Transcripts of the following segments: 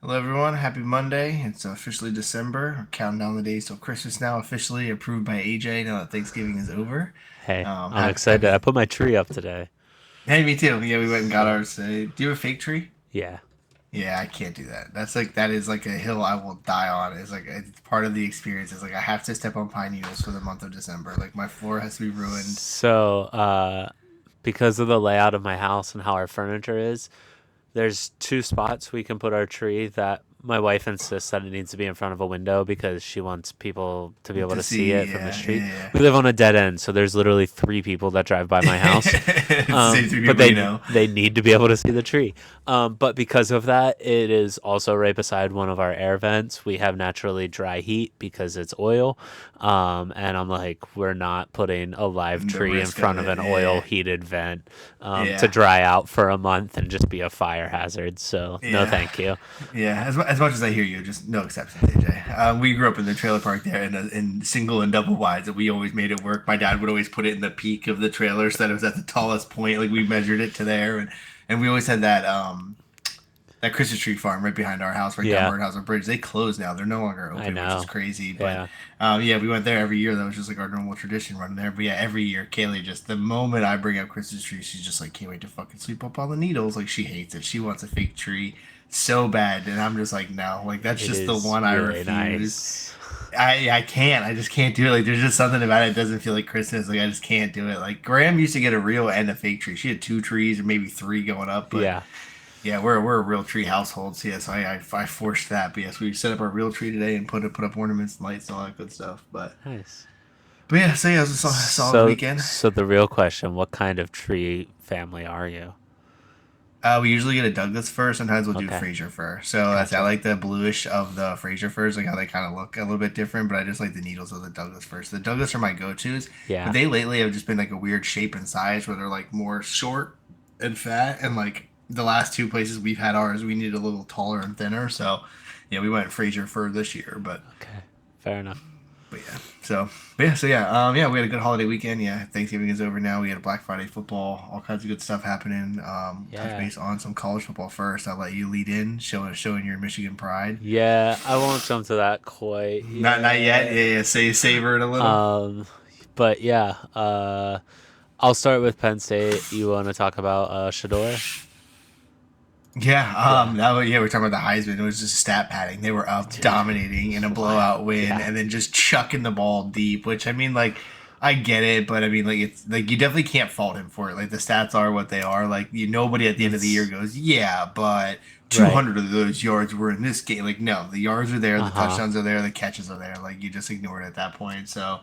Hello, everyone. Happy Monday. It's officially December. We're counting down the days till Christmas now, officially approved by AJ now that Thanksgiving is over. Hey, I'm Happy, excited. I happy. put my tree up today. Hey, me too. Yeah, we went and got So, ours. Do you have a fake tree? yeah. Yeah, I can't do that. That is like a hill I will die on. It's part of the experience. It's like I have to step on pine needles for the month of December. Like my floor has to be ruined. So, because of the layout of my house and how our furniture is, there's two spots we can put our tree that my wife insists that it needs to be in front of a window because she wants people to be able To to see it see. from the Yeah, street. yeah, We live on a dead end, so there's literally three people that drive by yeah. my house. It's the same three But people you know. they need to be able to see the tree. But because of that, it is also right beside one of our air vents. We have naturally dry heat because it's oil. And I'm like, we're not putting a live The tree in risk of front of it. an oil Yeah, heated vent to yeah, dry out for a month and just be a fire hazard. So no, yeah. thank you. Yeah, as much as I hear you, just no exceptions, AJ. We grew up in the trailer park there in single and double wides, and we always made it work. My dad would always put it in the peak of the trailer so that it was at the tallest point. Like we measured it to there, and we always had that Christmas tree farm right behind our house, right down Yeah, Birdhouse Bridge. They closed now; they're no longer I open, which is know. crazy. But Yeah, yeah, we went there every year. That was just like our normal tradition running there. But yeah, every year, Kaylee just the moment I bring up Christmas tree, she's just like, can't wait to fucking sweep up all the needles. Like she hates it. She wants a fake tree so bad, and I'm just like, no, like that's it just the is one I really refuse. nice. I can't. I just can't do it. Like there's just something about it that doesn't feel like Christmas. Like I just can't do it. Like Graham used to get a real and a fake tree. She had two trees or maybe three going up, but Yeah, yeah, we're a real tree household. So yes, I forced that. But yes, we set up our real tree today and put up ornaments and lights and all that good stuff. nice. But yeah, so yeah, it was a solid So, weekend. so the real question: what kind of tree family are you? We usually get a Douglas fir. Sometimes we'll do Okay, Fraser fir. So I gotcha. like the bluish of the Fraser firs, like how they kind of look a little bit different. But I just like the needles of the Douglas firs. The Douglas are my go-tos, but Yeah, they lately have just been like a weird shape and size where they're like more short and fat. And like the last two places we've had ours, we needed a little taller and thinner. So yeah, we went Fraser fir this year, but okay, fair enough. But yeah, yeah, we had a good holiday weekend. Yeah, Thanksgiving is over now. We had a Black Friday football, all kinds of good stuff happening. Touch Yeah, base on some college football first. I'll let you lead in, showing your Michigan pride. yeah. I won't jump to that quite Not yet. yet. Yeah, yeah. Say savor it a little. Um, but yeah. I'll start with Penn State. You want to talk about Shador? Yeah, Yeah, yeah, we're talking about the Heisman. It was just stat padding. They were up dude, dominating in a wild. blowout win, Yeah, and then just chucking the ball deep. Which I mean, like, I get it, but I mean, like, it's like you definitely can't fault him for it. Like the stats are what they are. Like nobody at the end of the year it's goes, yeah, but right. 200 of those yards were in this game. Like, no, the yards are there, Uh the huh. touchdowns are there, the catches are there. Like you just ignore it at that point. So,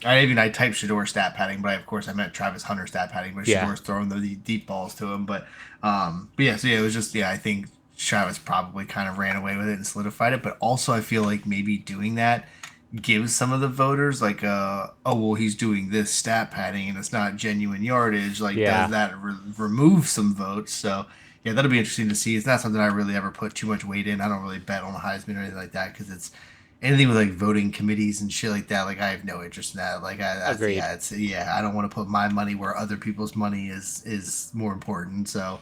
I typed Shador stat padding, but of course I meant Travis Hunter stat padding. But Yeah, Shador's throwing the deep balls to him. But yeah, so yeah, it was just yeah. I think Travis probably kind of ran away with it and solidified it. But also, I feel like maybe doing that gives some of the voters like oh well he's doing this stat padding and it's not genuine yardage. Like does yeah. that remove some votes? So yeah, that'll be interesting to see. It's not something I really ever put too much weight in. I don't really bet on the Heisman or anything like that because it's anything with like voting committees and shit like that. Like I have no interest in that. Like Agreed. yeah, it's yeah. I don't want to put my money where other people's money is more important. So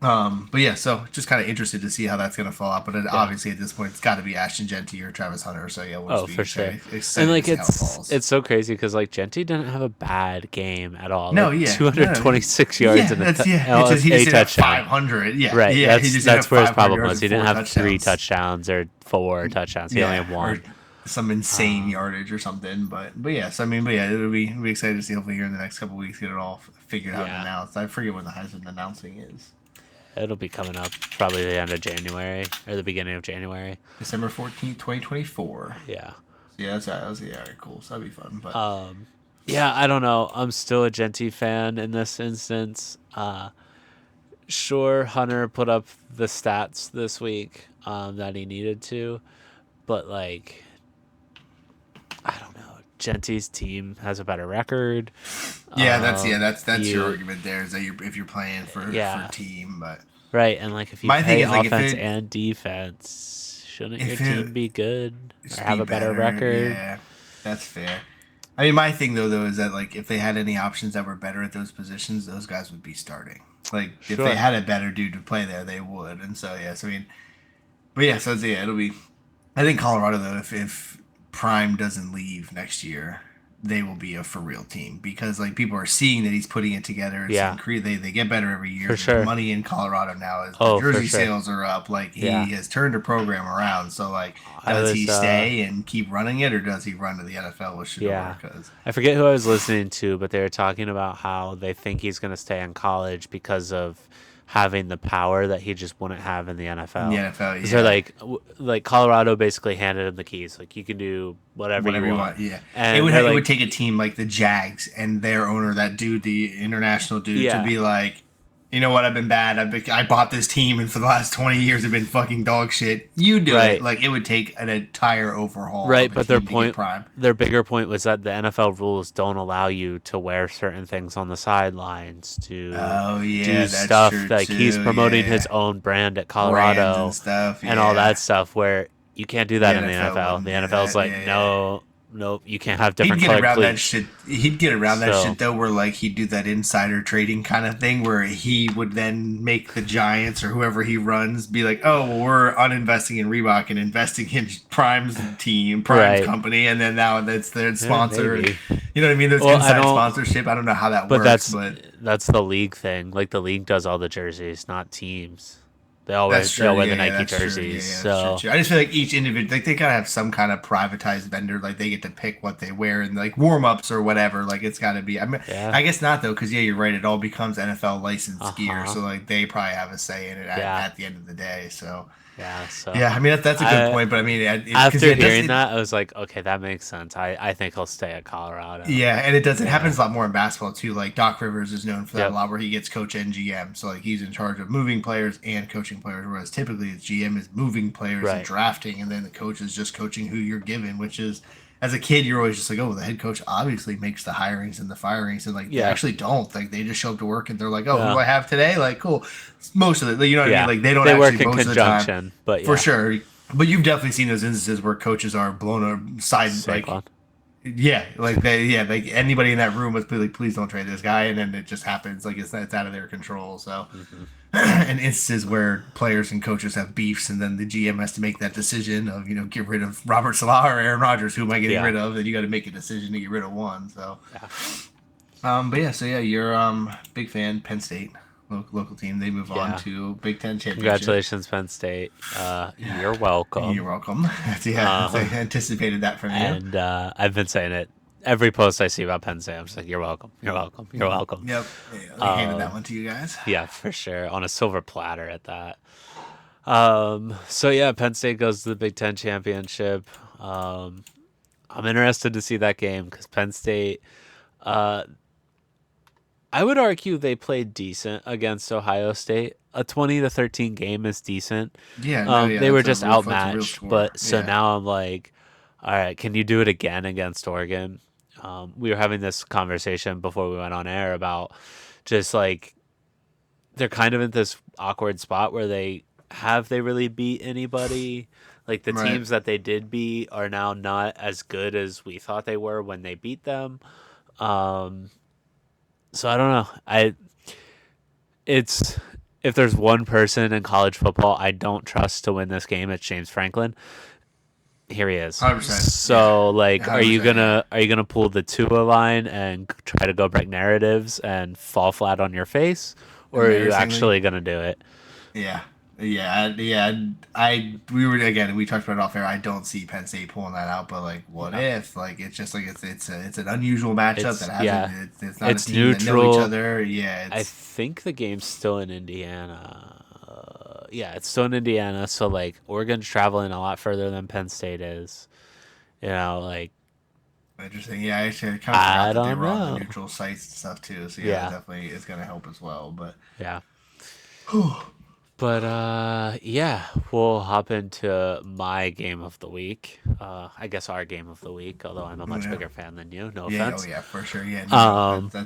but yeah, so just kind of interested to see how that's gonna fall out. But Yeah. obviously at this point, it's got to be Ashton Genty or Travis Hunter. So yeah, we'll Oh, just be for sure. And excited to like see how it falls. it's so crazy because like Genty didn't have a bad game at all. No, Like yeah, no, 226 yards yeah, and that's yeah. It's just he just a didn't have touchdown. 500. Yeah, Right. yeah, he just didn't have That's where his 500 problem yards was. and He didn't four have three touchdowns. touchdowns or four touchdowns. He only Yeah, had or one. some insane Um, yardage or something. But yes, I mean, but yeah, it'll be excited to see hopefully here in the next couple weeks get it all figured out and yeah. announced. I forget when the Heisman announcing is. It'll be coming up probably the end of January or the beginning of January. December 14th, 2024. Yeah. Yeah, that's yeah, all right, cool. So that'd be fun. But Yeah, I don't know. I'm still a Genty fan in this instance. Sure, Hunter put up the stats this week that he needed to, but like, I don't know. Genty's team has a better record. that's your You, argument there is that if you're playing for yeah, team, but right. And like, if you my thing play is like offense and defense, shouldn't your if it team be good or just have be a better better, record? yeah, that's fair. I mean, my thing though is that like if they had any options that were better at those positions, those guys would be starting. Like if they Sure. had a better dude to play there, they would. And so yeah, so I mean, but yeah, so yeah, it'll be. I think Colorado though, if Prime doesn't leave next year, they will be a for real team because like people are seeing that he's putting it together. It's Yeah, increased. They get better every year. for There's sure. money in Colorado now as the Oh, for jersey sure. sales are up. Like Yeah. he has turned a program around. So like, I does he was stay and keep running it, or does he run to the NFL with Yeah. Shador? Because I forget who I was listening to, but they were talking about how they think he's going to stay in college because of having the power that he just wouldn't have in the in the NFL. NFL, Because they're yeah, like Colorado basically handed him the keys. Like, you can do whatever you whatever you want. want, yeah. And they're It would like, take a team like the Jags and their owner, that dude, the international dude, to yeah, be like, you know what, I've been bad. I bought this team, and for the last 20 years, I've been fucking dog shit. You do it. right. Like it would take an entire overhaul Right, of a but their team to get point, Prime. their bigger point was that the NFL rules don't allow you to wear certain things on the sidelines to Oh do yeah, that's stuff. true Like, he's too. promoting Yeah, his own brand at brands and Colorado stuff. and all Yeah, that stuff where you can't do the that in the NFL NFL. wouldn't The do NFL's that. like, Yeah, yeah. no, no, you can't have He'd different get colored around that cleats. shit. He'd get around that So, shit though, where like he'd do that insider trading kind of thing, where he would then make the Giants or whoever he runs be like, "Oh, well, we're uninvesting in Reebok and investing in Prime's team, Prime's right. company," and then now that's their Yeah, sponsor, and maybe. you know what I mean? There's Well, I inside don't, sponsorship. I don't know how that but works, but that's the league thing. Like, the league does all the jerseys, not teams. that's They true. all wear the Yeah, Nike that's true. Yeah, jerseys. yeah, that's true So, too. I just feel like each individual, like they gotta have some kind of privatized vendor, like they get to pick what they wear and like warm ups or whatever. Like it's got to be. I mean, yeah. I guess not though, because yeah, you're right. It all becomes NFL licensed gear, Uh-huh. so like they probably have a say in it Yeah. at the end of the day. So Yeah, so yeah, I mean that's a good I point, but I mean, because after yeah, it does. hearing that, I was like, okay, that makes sense. I think he'll stay at Colorado. Yeah, and it does. It Yeah. happens a lot more in basketball too. Like Doc Rivers is known for that a Yep. lot, where he gets coach and GM. So like he's in charge of moving players and coaching players, whereas typically the GM is moving players and Right. drafting, and then the coach is just coaching who you're given. Which is, as a kid, you're always just like, oh, the head coach obviously makes the hirings and the firings, and like they Yeah. actually don't. Like they just show up to work and they're like, oh, who do Yeah. I have today? Like cool. Most of it, you know what I mean? Yeah. Like they don't They actually work in most of the time conjunction, but for yeah. sure. But you've definitely seen those instances where coaches are blown aside, like SaQuad. yeah, like like anybody in that room was like, please don't trade this guy, and then it just happens. Like it's out of their control. So, Hmm. and instances where players and coaches have beefs, and then the GM has to make that decision of get rid of Robert Salah or Aaron Rodgers. Who am I getting Yeah. rid of? And you got to make a decision to get rid of one. So, Yeah. but yeah, so yeah, you're big fan Penn State local team. They move on Yeah. to Big Ten championship. Congratulations, Penn State. You're welcome. You're welcome. Yeah, I anticipated that from you. And I've been saying it every post I see about Penn State. I'm just like, you're welcome. You're welcome. You're welcome. Yep, yeah, they handed that one to you guys. Yeah, for sure. On a silver platter at that. So yeah, Penn State goes to the Big Ten championship. I'm interested to see that game because Penn State. I would argue they played decent against Ohio State. A 20-13 game is decent. Yeah, no, yeah, They were that's just a real, that's a real outmatched, score. but so Yeah. now I'm like, all right, can you do it again against Oregon? We were having this conversation before we went on air about just like they're kind of in this awkward spot where have they really beat anybody? Like the Right. teams that they did beat are now not as good as we thought they were when they beat them. So I don't know. It's if there's one person in college football I don't trust to win this game, it's James Franklin. Here he is. 100%. So like, are you 100%, yeah. gonna pull the Tua line and try to go break narratives and fall flat on your face, or are you Embarrassingly. actually gonna do it? Yeah. We talked about it off air. I don't see Penn State pulling that out, but like, what if? Like, it's just like it's an unusual matchup It's that hasn't. yeah, It's not it's a team that know each neutral. other. Yeah, I it's think the game's still in Indiana. Yeah, it's still in Indiana. So like, Oregon's traveling a lot further than Penn State is. You know, like interesting. Yeah, actually, I kind of I forgot that they don't were on know. the neutral sites and stuff too. So yeah, Yeah. that definitely is going to help as well. But Yeah. But yeah, we'll hop into my game of the week. I guess our game of the week, although I'm a much Yeah. bigger fan than you. No yeah, offense. oh yeah, for sure. Yeah,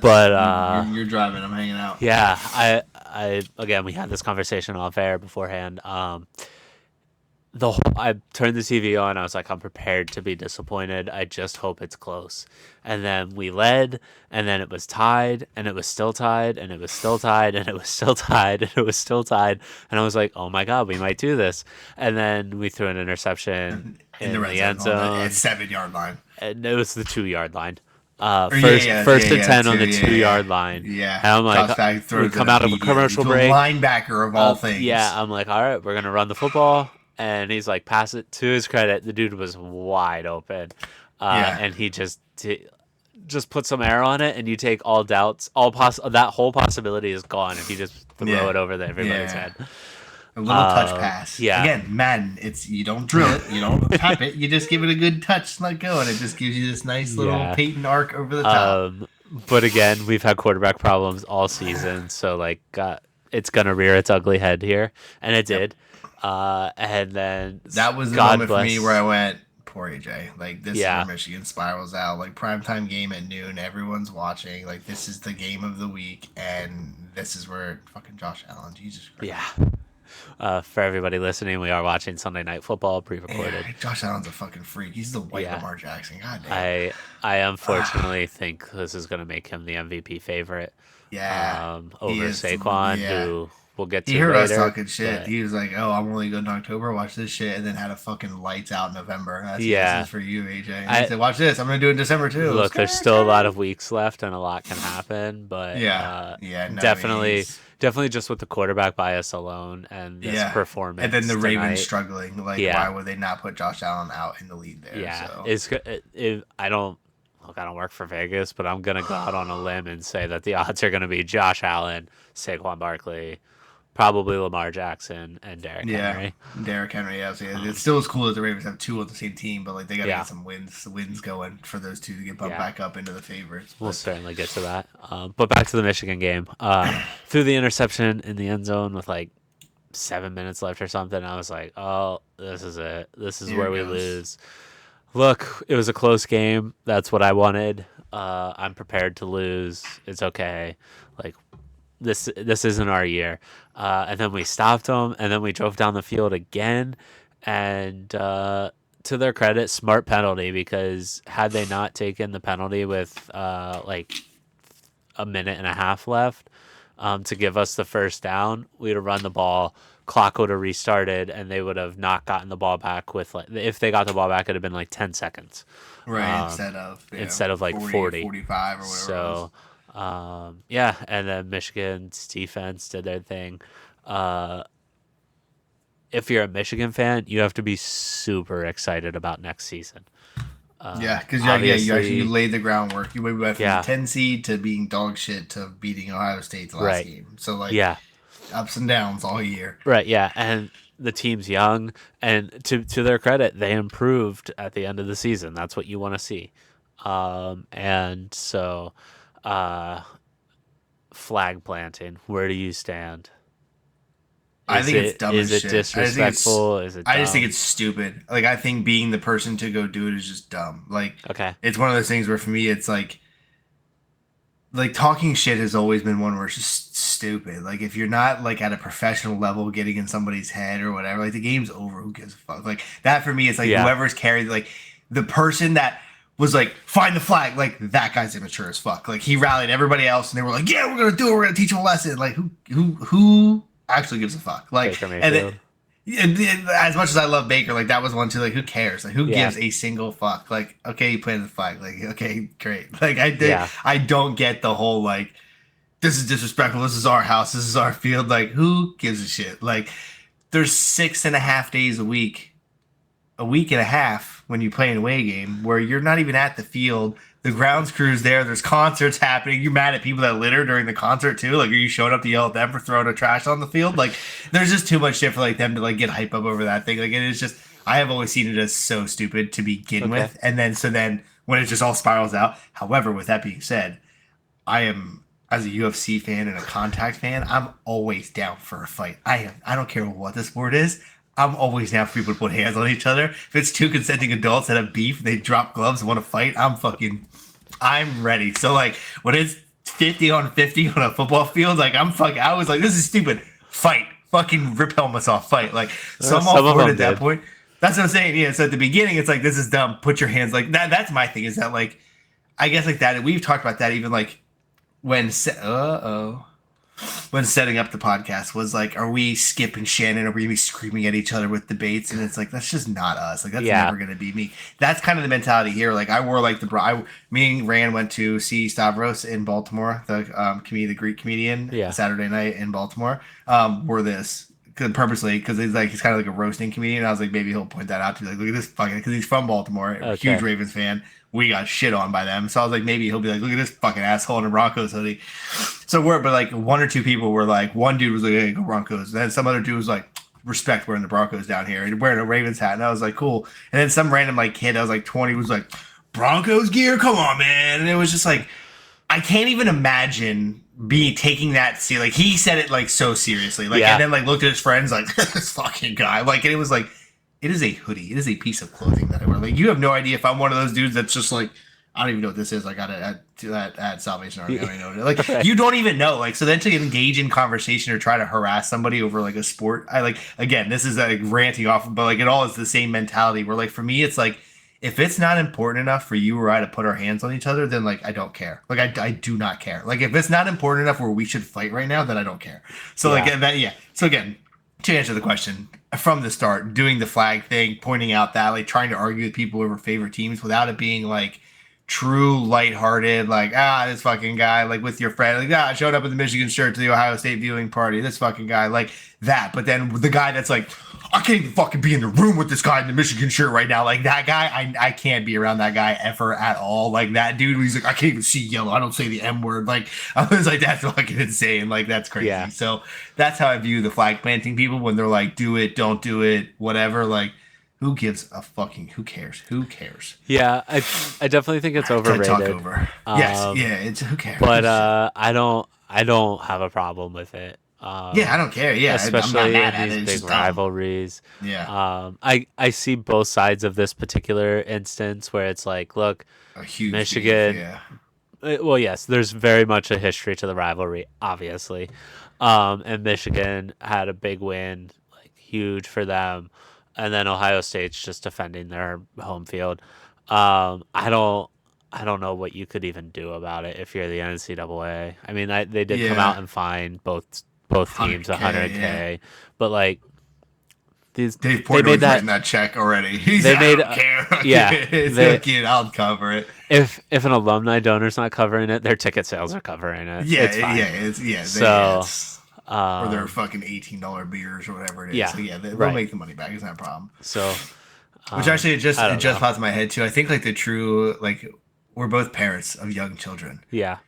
But you're driving. I'm hanging out. yeah, I again we had this conversation off air beforehand. I turned the TV on. I was like, I'm prepared to be disappointed. I just hope it's close. And then we led, and then it was tied, and it was still tied, and it was still tied, and it was still tied, and it was still tied. And I was like, oh my god, we might do this. And then we threw an interception in the in red the end zone on the zone, 7-yard line. and it was the 2 yard line. Or First and 10 on the 2 yard line. Yeah. And I'm like, Josh Back throws we it come out of a immediately commercial to break. linebacker of all things. Yeah, I'm like, all right, we're gonna run the football, and he's like, pass it. To his credit, the dude was wide open, and he just put some air on it, and you take all doubts, that whole possibility is gone if you just throw it over everybody's head. A little touch pass. Yeah. Again, Madden, you don't drill it, you don't tap it, you just give it a good touch and let go, and it just gives you this nice little Peyton arc over the top. But again, we've had quarterback problems all season, so like it's gonna rear its ugly head here, and it did. And then that was the moment for me where I went, poor AJ. Like, this is where Michigan spirals out. Like, primetime game at noon, everyone's watching. Like, this is the game of the week, and this is where fucking Josh Allen, Jesus Christ. Yeah. For everybody listening, we are watching Sunday Night Football pre-recorded. Yeah, Josh Allen's a fucking freak. He's the white Lamar Jackson. God damn. I unfortunately think this is going to make him the MVP favorite. Yeah. Over Saquon, who we'll get to later. He heard later, us talking shit. He was like, "Oh, I'm only good in October. Watch this shit," and then had a fucking lights out November. That's this is for you, AJ. And he said, "Watch this. I'm gonna do it in December too." Look, there's still a lot of weeks left, and a lot can happen. But definitely just with the quarterback bias alone and this performance, and then the tonight, Ravens struggling. Like, why would they not put Josh Allen out in the lead there? Yeah, so. I don't work for Vegas, but I'm gonna go out on a limb and say that the odds are gonna be Josh Allen, Saquon Barkley, probably Lamar Jackson, and Derrick Henry. Derrick Henry. Yeah, so it still is cool that the Ravens have two on the same team, but like they gotta get some wins going for those two to get bumped back up into the favorites. We'll certainly get to that. But back to the Michigan game. Threw the interception in the end zone with like 7 minutes left or something. I was like, oh, this is it. This is where we lose. Look, it was a close game. That's what I wanted. I'm prepared to lose. It's okay. Like, this isn't our year. And then we stopped them, and then we drove down the field again. And to their credit, smart penalty, because had they not taken the penalty with like a minute and a half left to give us the first down, we'd have run the ball. Clock would have restarted, and they would have not gotten the ball back with, like, if they got the ball back, it'd have been like 10 seconds. Right, instead of like 40, 45 or whatever. So, and then Michigan's defense did their thing. If you're a Michigan fan, you have to be super excited about next season. Because you laid the groundwork. You went from the 10 seed to being dog shit to beating Ohio State the last game. So, like, ups and downs all year. Right, yeah. And the team's young, and to their credit, they improved at the end of the season. That's what you want to see. And so, flag planting, where do you stand? I think it's dumb as shit. Is it disrespectful? Is it dumb? I just think it's stupid. Like, I think being the person to go do it is just dumb. Like, okay. It's one of those things where for me it's like talking shit has always been one where it's just stupid. Like, if you're not like at a professional level getting in somebody's head or whatever, like, the game's over. Who gives a fuck? Like, that for me, it's like whoever's carried, like, the person that was like, find the flag, like, that guy's immature as fuck. Like, he rallied everybody else and they were like, yeah, we're gonna do it, we're gonna teach him a lesson. Like, who actually gives a fuck? Like, and then, as much as I love Baker, like, that was one too. Like, who cares? Like, who gives a single fuck? Like, okay, you planted the flag. Like, okay, great. Like, I don't get the whole, like, this is disrespectful. This is our house. This is our field. Like, who gives a shit? Like, there's 6.5 days a week and a half when you play an away game where you're not even at the field. The grounds crew's there. There's concerts happening. You're mad at people that litter during the concert too. Like, are you showing up to yell at them for throwing a trash on the field? Like, there's just too much shit for like them to like get hype up over that thing. Like, it is just, I have always seen it as so stupid to begin with, and then when it just all spirals out. However, with that being said, I am, as a UFC fan and a contact fan, I'm always down for a fight. I don't care what the sport is. I'm always down for people to put hands on each other. If it's two consenting adults that have beef, they drop gloves and want to fight, I'm ready. So, like, when it's 50 on 50 on a football field, like, I was like, this is stupid. Fight. fucking rip helmets off fight. Like, so I'm Some all of for it them at that did. point. That's what I'm saying. Yeah. So at the beginning, it's like, this is dumb. Put your hands like that. That's my thing is that, like, I guess like that. We've talked about that even like when setting up the podcast was like, are we Skip and Shannon? Are we gonna be screaming at each other with debates? And it's like, that's just not us. Like, that's Yeah. never gonna be me. That's kind of the mentality here. Like, I wore like me and Rand went to see Stavros in Baltimore, the Greek comedian, Yeah. Saturday night in Baltimore. Wore this. Purposely, because he's kind of like a roasting comedian. I was like, maybe he'll point that out to me. Like, look at this fucking, because he's from Baltimore, a huge Okay. Ravens fan. We got shit on by them, so I was like, maybe he'll be like, look at this fucking asshole in a Broncos hoodie. So but like one or two people were like, one dude was like, hey, go Broncos. And then some other dude was like, respect wearing the Broncos down here and wearing a Ravens hat. And I was like, cool. And then some random like kid, I was like 20, was like, Broncos gear? Come on, man. And it was just like, I can't even imagine taking that like he said it like so seriously. Like, Yeah. and then like looked at his friends like, this fucking guy. Like, and it was like, it is a hoodie. It is a piece of clothing that I wear. Like, you have no idea if I'm one of those dudes that's just like, I don't even know what this is. I got it at Salvation Army. I don't even know. Like, Right. you don't even know. Like, so then to engage in conversation or try to harass somebody over like a sport, I like, again, this is like ranting off, but like it all is the same mentality where like for me, it's like, if it's not important enough for you or I to put our hands on each other, then like I don't care. Like I do not care. Like if it's not important enough where we should fight right now, then I don't care. So Yeah. like that, yeah. So again, to answer the question from the start, doing the flag thing, pointing out that like trying to argue with people over favorite teams without it being like true lighthearted, like this fucking guy, like with your friend, like I showed up with the Michigan shirt to the Ohio State viewing party. This fucking guy, like that. But then the guy that's like, I can't even fucking be in the room with this guy in the Michigan shirt right now. Like that guy, I can't be around that guy ever at all. Like that dude, he's like, I can't even see yellow. I don't say the M word. Like I was like, that's fucking insane. Like that's crazy. Yeah. So that's how I view the flag planting people when they're like, do it, don't do it, whatever. Like, who gives a fucking? Who cares? Who cares? Yeah, I definitely think it's overrated. Talk over. Yes, yeah. It's who cares? But I don't have a problem with it. Yeah, I don't care. Yeah, Especially I'm not mad in at it. these It's big just dumb. rivalries. Yeah, I see both sides of this particular instance where it's like, look, a huge Michigan. beef, yeah. Well, yes, there's very much a history to the rivalry, obviously. And Michigan had a big win, like huge for them, and then Ohio State's just defending their home field. I don't know what you could even do about it if you're the NCAA. I mean, they did come Yeah. out and fine both teams 100K, 100K, but like Dave they Portnoy's made that writing that check already. He's they like, made- I don't care. yeah, it's they- okay, I'll cover it. if an alumni donor's not covering it, their ticket sales are covering it. Yeah, it's fine. So, or their fucking $18 beers or whatever it is. yeah, So yeah, they'll right. make the money back. It's not a problem. So, Which actually it I don't just know. popped in my head too. I think like the true like we're both parents of young children. yeah,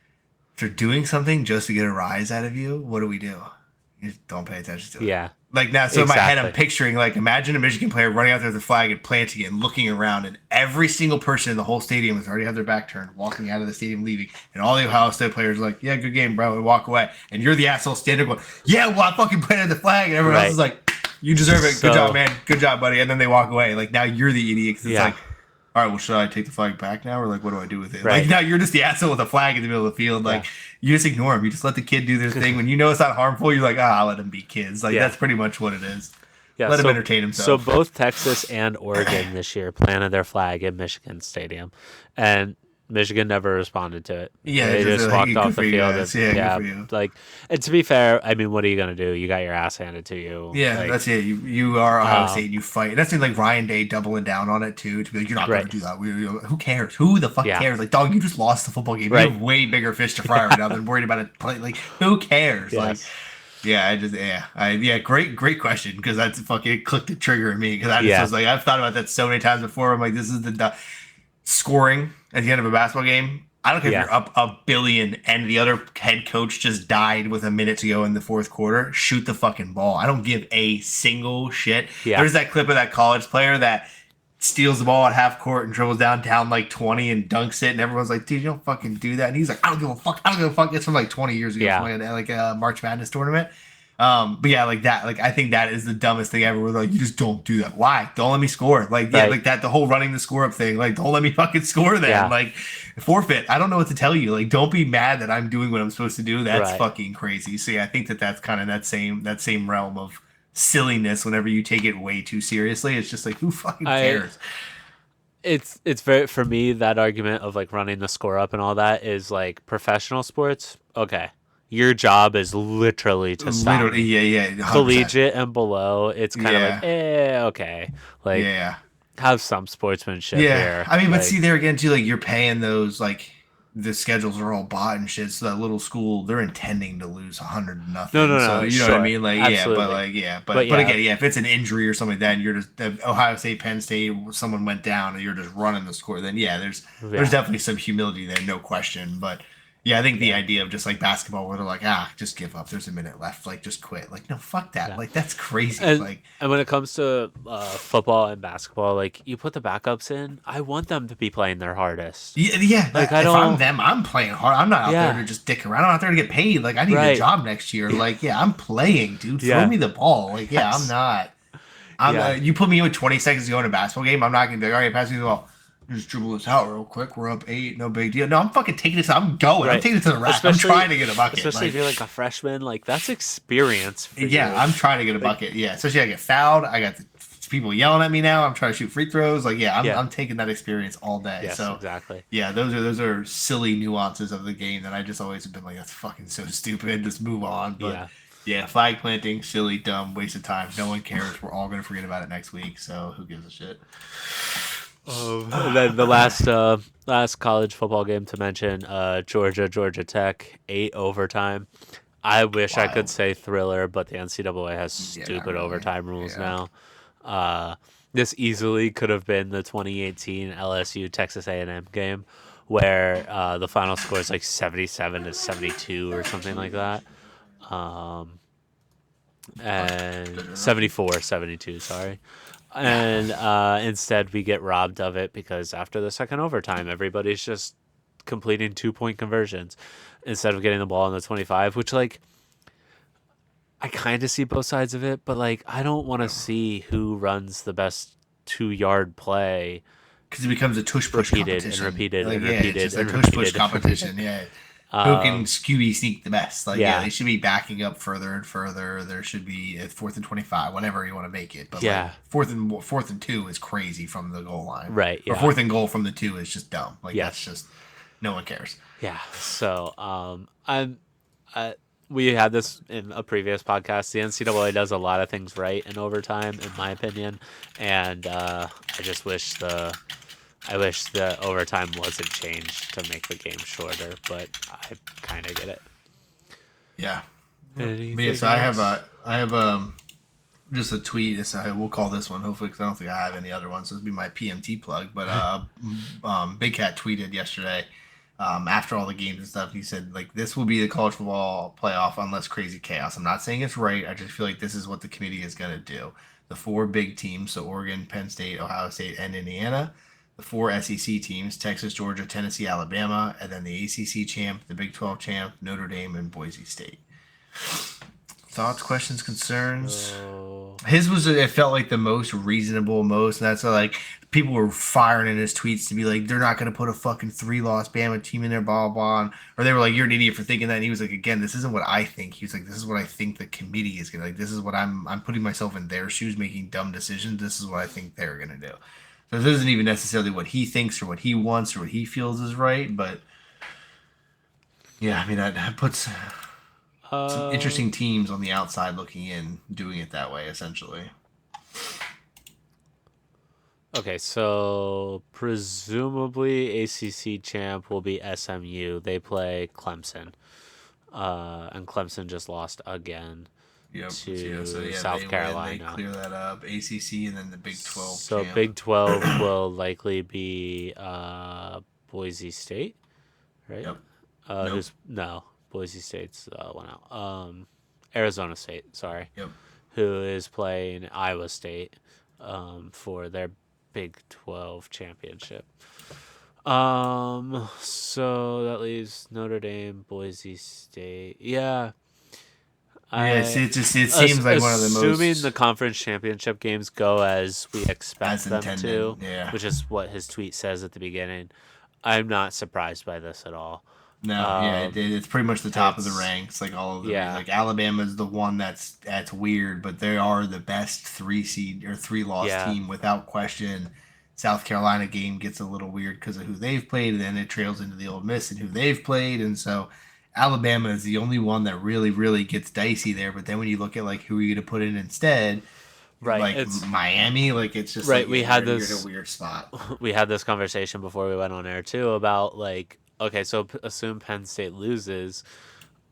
If they're doing something just to get a rise out of you, what do? You just don't pay attention to it. yeah, Like now, so in my head, I'm Exactly. picturing like imagine a Michigan player running out there with the flag and planting it and looking around, and every single person in the whole stadium has already had their back turned, walking out of the stadium, leaving, and all the Ohio State players are like, "Yeah, good game, bro," and walk away, and you're the asshole standing there going, "Yeah, well, I fucking planted the flag," and everyone Right. else is like, "You deserve it, So- good job, man, good job, buddy," and then they walk away. Like now, you're the idiot. 'Cause it's Yeah. like, all right, well, should I take the flag back now, or like, what do I do with it? Right. Like now, you're just the asshole with a flag in the middle of the field, like. Yeah. You just ignore them. You just let the kid do their thing. When you know it's not harmful, you're like, I'll let them be kids. Like, Yeah. that's pretty much what it is. yeah. Let so, him entertain himself. So both Texas and Oregon this year planted their flag in Michigan Stadium, and Michigan never responded to it. Yeah, they just just like, walked good off for the you field. guys. And, Yeah, good for you. like, and to be fair, I mean, what are you gonna do? You got your ass handed to you. Yeah, Like, that's it. You are Ohio Um, State and you fight. And that seems like Ryan Day doubling down on it, too. To be like, you're not going Right. to do that. Who cares? Who the fuck Yeah. cares? Like, dog, you just lost the football game. Right. You have way bigger fish to fry right now than worried about it. Like, who cares? Like, Yes. yeah, great question, because that's fucking it clicked the trigger in me, because I just Yeah. was like, I've thought about that so many times before. I'm like, this is the scoring at the end of a basketball game. I don't care Yeah. if you're up a billion and the other head coach just died with a minute to go in the fourth quarter. Shoot the fucking ball. I don't give a single shit. Yeah. There's that clip of that college player that steals the ball at half court and dribbles down like 20 and dunks it, and everyone's like, dude, you don't fucking do that. And he's like, I don't give a fuck. It's from like 20 years ago, Yeah. playing at like a March Madness tournament. But yeah, like that, like I think that is the dumbest thing ever. Where like you just don't do that. Why? Don't let me score. Like yeah, Right. like that. The whole running the score up thing. Like don't let me fucking score. Then Yeah. like forfeit. I don't know what to tell you. Like don't be mad that I'm doing what I'm supposed to do. That's Right. fucking crazy. So yeah, I think that that's kind of that same realm of silliness. Whenever you take it way too seriously, it's just like who fucking I cares? it's very for me that argument of like running the score up and all that is like professional sports. Okay. Your job is literally to stop Literally, me. yeah, yeah, 100%. Collegiate and below, it's kind of like, Yeah, okay. Like yeah. have some sportsmanship Yeah, here. I mean, but see Like there again too, like you're paying those like the schedules are all bought and shit. So that little school, they're intending to lose 100 to no, nothing. So no, you know what I sure. mean? Like yeah, but Absolutely. like yeah, But but yeah, again, yeah, if it's an injury or something like that, and you're just Ohio State, Penn State, someone went down, and you're just running the score, then yeah, there's yeah, definitely some humility there, no question. But yeah, I think the yeah. idea of just like basketball, where they're like, just give up. There's a minute left, like just quit. Like no, fuck that. Yeah. Like that's crazy. And Like and when it comes to football and basketball, like you put the backups in, I want them to be playing their hardest. yeah, yeah. Like I If I'm don't. them, I'm playing hard. I'm not out there to Yeah. just dick around. I'm out there to get paid. Like I need a Right. job next year. Like yeah, I'm playing, dude. Throw Yeah. me the ball. Like yeah, I'm Yes. not. I'm. Yeah. You put me in with 20 seconds to go in a basketball game. I'm not gonna be like, all right, pass me the ball. Just dribble this out real quick. We're up 8. No big deal. No, I'm fucking taking this. I'm going. I'm Right. taking it to the rack. I'm Especially trying to get a bucket. especially if Like you're like a freshman, like that's experience for yeah, you. I'm trying to get a Like bucket. Yeah, especially I get fouled. I got the people yelling at me now. I'm trying to shoot free throws. Like yeah, I'm yeah. I'm taking that experience all day. Yes, So exactly. yeah, those are silly nuances of the game that I just always have been like, that's fucking so stupid. Just move on. But Yeah. yeah, flag planting, silly, dumb, waste of time. No one cares. We're all gonna forget about it next week. So who gives a shit? And then the last college football game to mention, Georgia Tech 8 overtime. I wish I could Wild. say thriller, but the NCAA has Yeah, not stupid really. overtime rules Yeah. now. Uh, this easily could have been the 2018 LSU Texas A&M game, where the final score is like 77-72 or something like that, um, and 74-72. Sorry. Yeah. And instead, we get robbed of it because after the second overtime, everybody's just completing 2-point conversions instead of getting the ball in the 25, which, like, I kind of see both sides of it, but, like, I don't want to see who runs the best 2-yard play Because it becomes a tush push repeated and competition. repeated Like and yeah, it's repeated just a and tush push repeated. competition. Yeah. Who can um, Scooby sneak the best? Like yeah, yeah, they should be backing up further and further. There should be at 4th and 25, whatever you want to make it. But like yeah, fourth and 2 is crazy from the goal line, right, or yeah, fourth and goal from the 2 is just dumb. Like that's yes, just no one cares. yeah. So, I, we had this in a previous podcast. The NCAA does a lot of things right in overtime, in my opinion, and I wish the overtime wasn't changed to make the game shorter. But I kind of get it. Yeah. But yeah, Anything so I have else? just a tweet. We'll call this one hopefully because I don't think I have any other ones. So this will be my PMT plug. But Big Cat tweeted yesterday after all the games and stuff. He said like this will be the college football playoff unless crazy chaos. I'm not saying it's right. I just feel like this is what the committee is gonna do. The 4 big teams, so Oregon, Penn State, Ohio State, and Indiana. The 4 SEC teams: Texas, Georgia, Tennessee, Alabama, and then the ACC champ, the Big 12 champ, Notre Dame, and Boise State. Thoughts, questions, concerns? So His was it felt like the most reasonable, most, and that's like people were firing in his tweets to be like they're not going to put a fucking 3-loss Bama team in there, blah blah, blah. Or they were like you're an idiot for thinking that. And he was like, again, this isn't what I think. He was like, this is what I think the committee is gonna like. This is what I'm putting myself in their shoes, making dumb decisions. This is what I think they're gonna do. So this isn't even necessarily what he thinks or what he wants or what he feels is right, but yeah, I mean that puts some interesting um, teams on the outside looking in, doing it that way, essentially. okay, so presumably ACC champ will be SMU. They play Clemson, and Clemson just lost again Yep. So to yeah, South they win, they Carolina. clear that up. ACC and then the Big 12 So champ. Big 12 will likely be Boise State, right? Yep. Nope. Who's no Boise State's one out. Arizona State, sorry, Yep. who is playing Iowa State for their Big 12 championship. So that leaves Notre Dame, Boise State. Yeah. Yeah, I it seems like one of the assuming the most conference championship games go as we as expect them intended. to, Yeah. which is what his tweet says at the beginning. I'm not surprised by this at all. No, yeah, Um, it's pretty much the top of the it's ranks. Like all of the yeah, like Alabama's the one that's weird, but they are the best three seed or three loss yeah, team without question. South Carolina game gets a little weird because of who they've played, and then it trails into the Ole Miss and who they've played, and so Alabama is the only one that really gets dicey there. But then when you look at like who are you going to put in instead, right. like It's Miami, like it's just like right. yeah, you're in a weird spot. We had this conversation before we went on air too about like okay, so assume Penn State loses,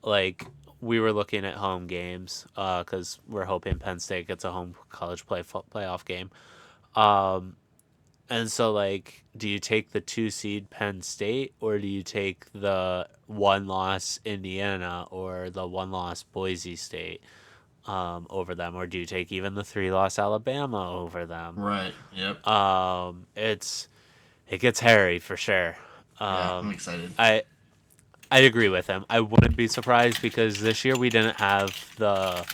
like we were looking at home games because we're hoping Penn State gets a home college playoff game. Um, and so like, do you take the 2 seed Penn State or do you take the 1 loss Indiana or the 1 loss Boise State over them, or do you take even the 3 loss Alabama over them? Right. Yep. It gets hairy for sure. Yeah, I'm Um, excited. I I agree with him. I wouldn't be surprised because this year we didn't have the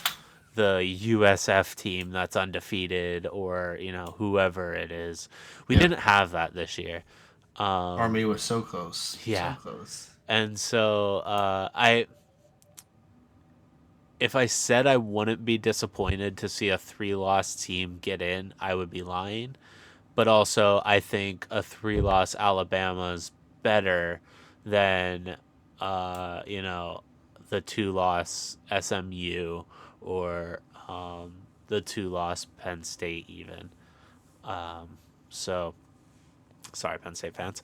USF team that's undefeated or whoever it is. We Yep. didn't have that this year. Army was so close, so Yeah, close. and so I if I said I wouldn't be disappointed to see a 3 loss team get in, I would be lying. But also, I think a 3 loss Alabama's better than, the 2 loss SMU or the 2 loss Penn State even. So, sorry, Penn State fans.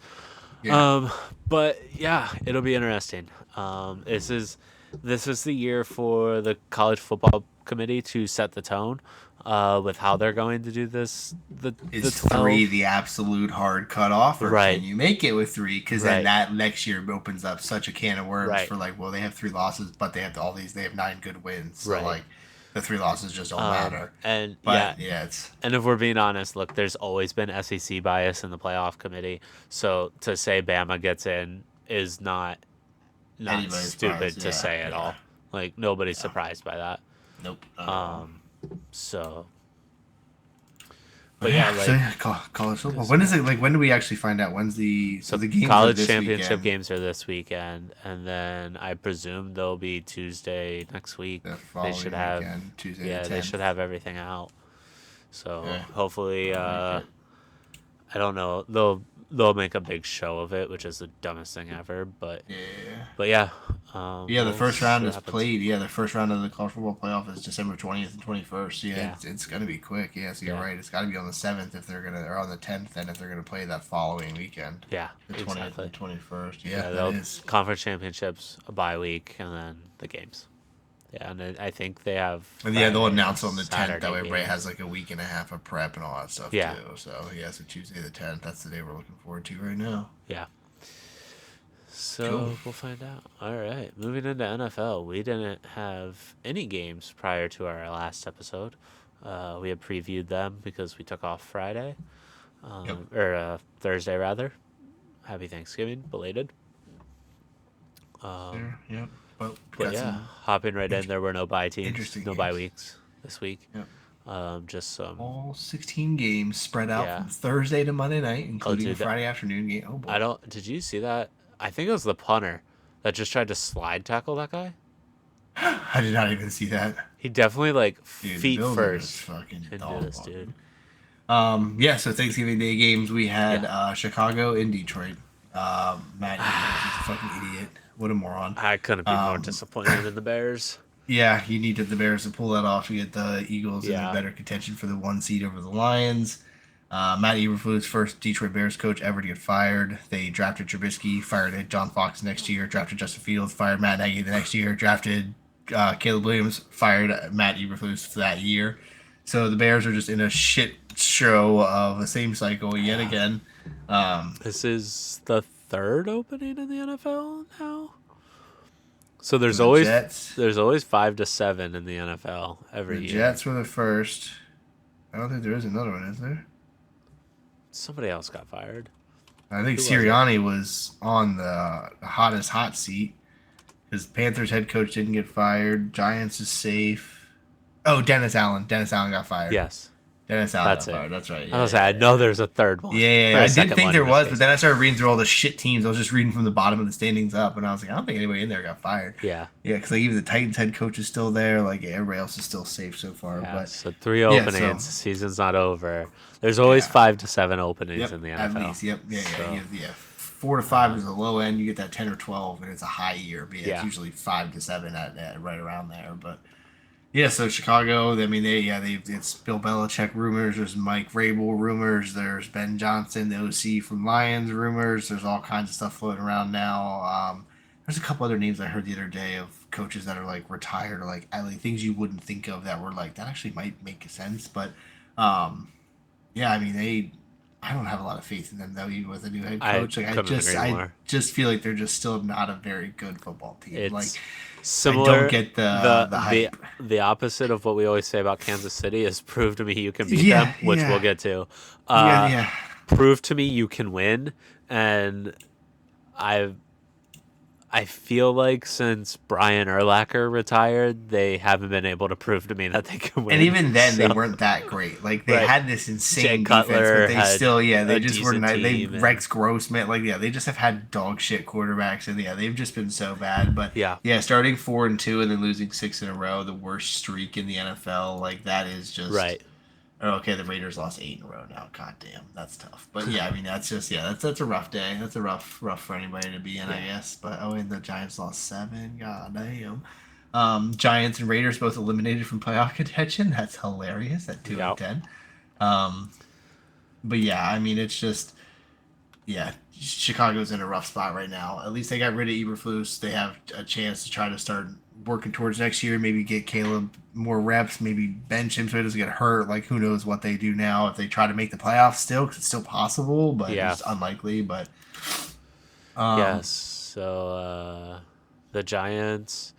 Yeah. Um, but yeah, it'll be interesting. This is the year for the college football committee to set the tone with how they're going to do this. The Is three 12, the absolute hard cutoff, or can right, you make it with three? Because then right, that next year opens up such a can of worms right, for like, well, they have three losses, but they have all these, they have nine good wins. So right. like, the three losses just don't matter. And yeah, But yeah, it's and if we're being honest, look, there's always been SEC bias in the playoff committee. So to say Bama gets in is not anybody's surprised. stupid to Yeah, say at yeah, all. Like nobody's yeah. surprised by that. Nope, not at all. Um, so, But but yeah, yeah, so like yeah, college football. When is it? Like, when do we actually find out? When's the so the games are college this championship weekend? games are this weekend, and then I presume they'll be Tuesday next week. The They should following have, weekend, Tuesday the yeah, they should 10th. have everything out. So Yeah, hopefully, I like it. I don't know, they'll make a big show of it, which is the dumbest thing ever. Yeah. But yeah, Yeah, the we'll first see round what is happens. played. Yeah, the first round of the college football playoff is December 20th and 21st. Yeah, Yeah, it's gonna be quick. Yeah, so you're yeah, right. It's got to be on the 7th if they're gonna, or on the 10th, then if they're gonna play that following weekend, yeah, the 20th exactly. and 21st. Yeah, Yeah, that they'll is. conference championships a bye week and then the games. Yeah, and I think they have And yeah, they'll Friday and announce on the 10th. That Saturday way, everybody has games. like a week and a half of prep and all that stuff Yeah, too. So yeah, so Tuesday the 10th. That's the day we're looking forward to right now. yeah. Cool. So we'll find out. All right, moving into NFL, we didn't have any games prior to our last episode. We had previewed them because we took off Friday, Yep. or Thursday rather. Happy Thanksgiving, belated. There. Yep. But But got yeah, some hopping right in, there were no bye teams, interesting no bye games. weeks this week. Yep. Just some. All 16 games spread out Yeah. from Thursday to Monday night, Oh, including a dude, Friday afternoon game. Oh I boy. don't. Did you see that? I think it was the punter that just tried to slide tackle that guy. I did not even see that. He definitely like Dude, the feet Bills are just first fucking into dog this dude. walking. Yeah, so Thanksgiving Day games, we had Yeah, Chicago and Detroit. Matt Eberflus is a fucking idiot. What a moron. I couldn't be more Um, disappointed in the Bears. yeah, you needed the Bears to pull that off to get the Eagles in a Yeah, better contention for the one seed over the Lions. Matt Eberflus, first Detroit Bears coach ever to get fired. They drafted Trubisky, fired John Fox next year, drafted Justin Fields, fired Matt Nagy the next year, drafted Caleb Williams, fired Matt Eberflus that year. So the Bears are just in a shit show of the same cycle yet yeah. again. Um, This is the third opening in the NFL now. So there's the always Jets, 5 to 7 in the NFL every the year. Jets were the first. I don't think there is another one, is there? Somebody else got fired. I think Who was it? Sirianni was on the hottest hot seat Because Panthers head coach didn't get fired. Giants is safe. Oh, Dennis Allen. Dennis Allen got fired. Yes, Dennis Allen that's got it. fired. That's right. I Yeah, was like, I yeah, know there's a third one. yeah. Yeah, Or yeah. a I did second think one there in this was, but case. then I started reading through all the shit teams. I was just reading from the bottom of the standings up, and I was like, I don't think anybody in there got fired. Yeah. Yeah, because like even the Titans head coach is still there. Like everybody else is still safe so far. Yeah, But so 3 yeah, openings. so Season's not over. There's always yeah. 5 to 7 openings Yep, in the at NFL. least. Yep, yeah, yeah, So, yeah. 4 to 5 is the low end. You get that 10 or 12, and it's a high year. But yeah, it's yeah. usually 5 to 7 at right around there. But yeah, so Chicago. I mean, it's Bill Belichick rumors. There's Mike Vrabel rumors. There's Ben Johnson, the OC from Lions rumors. There's all kinds of stuff floating around now. There's a couple other names I heard the other day of coaches that are like retired or like things you wouldn't think of that were like that actually might make sense. But um, yeah, I mean I don't have a lot of faith in them though, even with a new head I coach. Like couldn't agree I more. just feel like they're just still not a very good football team. Like It's I don't similar. get the The hype. the opposite of what we always say about Kansas City is prove to me you can beat Yeah, them, which we'll yeah, get to. yeah, Uh, yeah. prove to me you can win, and I I feel like since Brian Urlacher retired, they haven't been able to prove to me that they can And win. even then, they So weren't that great. Like they right, had this Jay insane defense, Cutler but they had still, yeah, they a just were decent not. They team, and Rex Grossman, like yeah, they just have had dog shit quarterbacks, and yeah, they've just been so bad. But yeah, yeah, starting 4-2 and then losing 6 in a row, the worst streak in the NFL. Like that is just. right. Oh, okay, the Raiders lost 8 in a row now. God damn, that's tough. But yeah, I mean that's just that's a rough day. That's a rough for anybody to be in, I Yeah, guess. But oh, and the Giants lost 7. God damn. Giants and Raiders both eliminated from playoff contention. That's hilarious at 2 and 10. yep, Um, but yeah, I mean it's just yeah, Chicago's in a rough spot right now. At least they got rid of Eberflus. They have a chance to try to start working towards next year. Maybe get Caleb more reps. Maybe bench him so he doesn't get hurt. Like who knows what they do now if they try to make the playoffs still because it's still possible, but yeah, it's unlikely. But yes. um, So the Giants.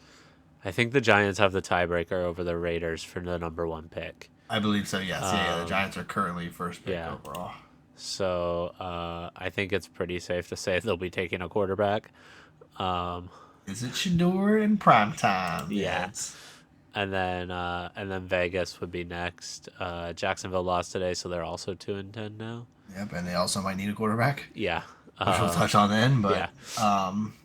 I think the Giants have the tiebreaker over the Raiders for the number 1 pick. I believe so. Yes, yeah. The Um, Giants are currently first pick yeah. overall. So I think it's pretty safe to say they'll be taking a quarterback. Um, Is it Shador in prime time? yeah, It's and then Vegas would be next. Jacksonville lost today, so they're also 2-10 now. yep, and they also might need a quarterback, Yeah, which we'll touch on then. yeah,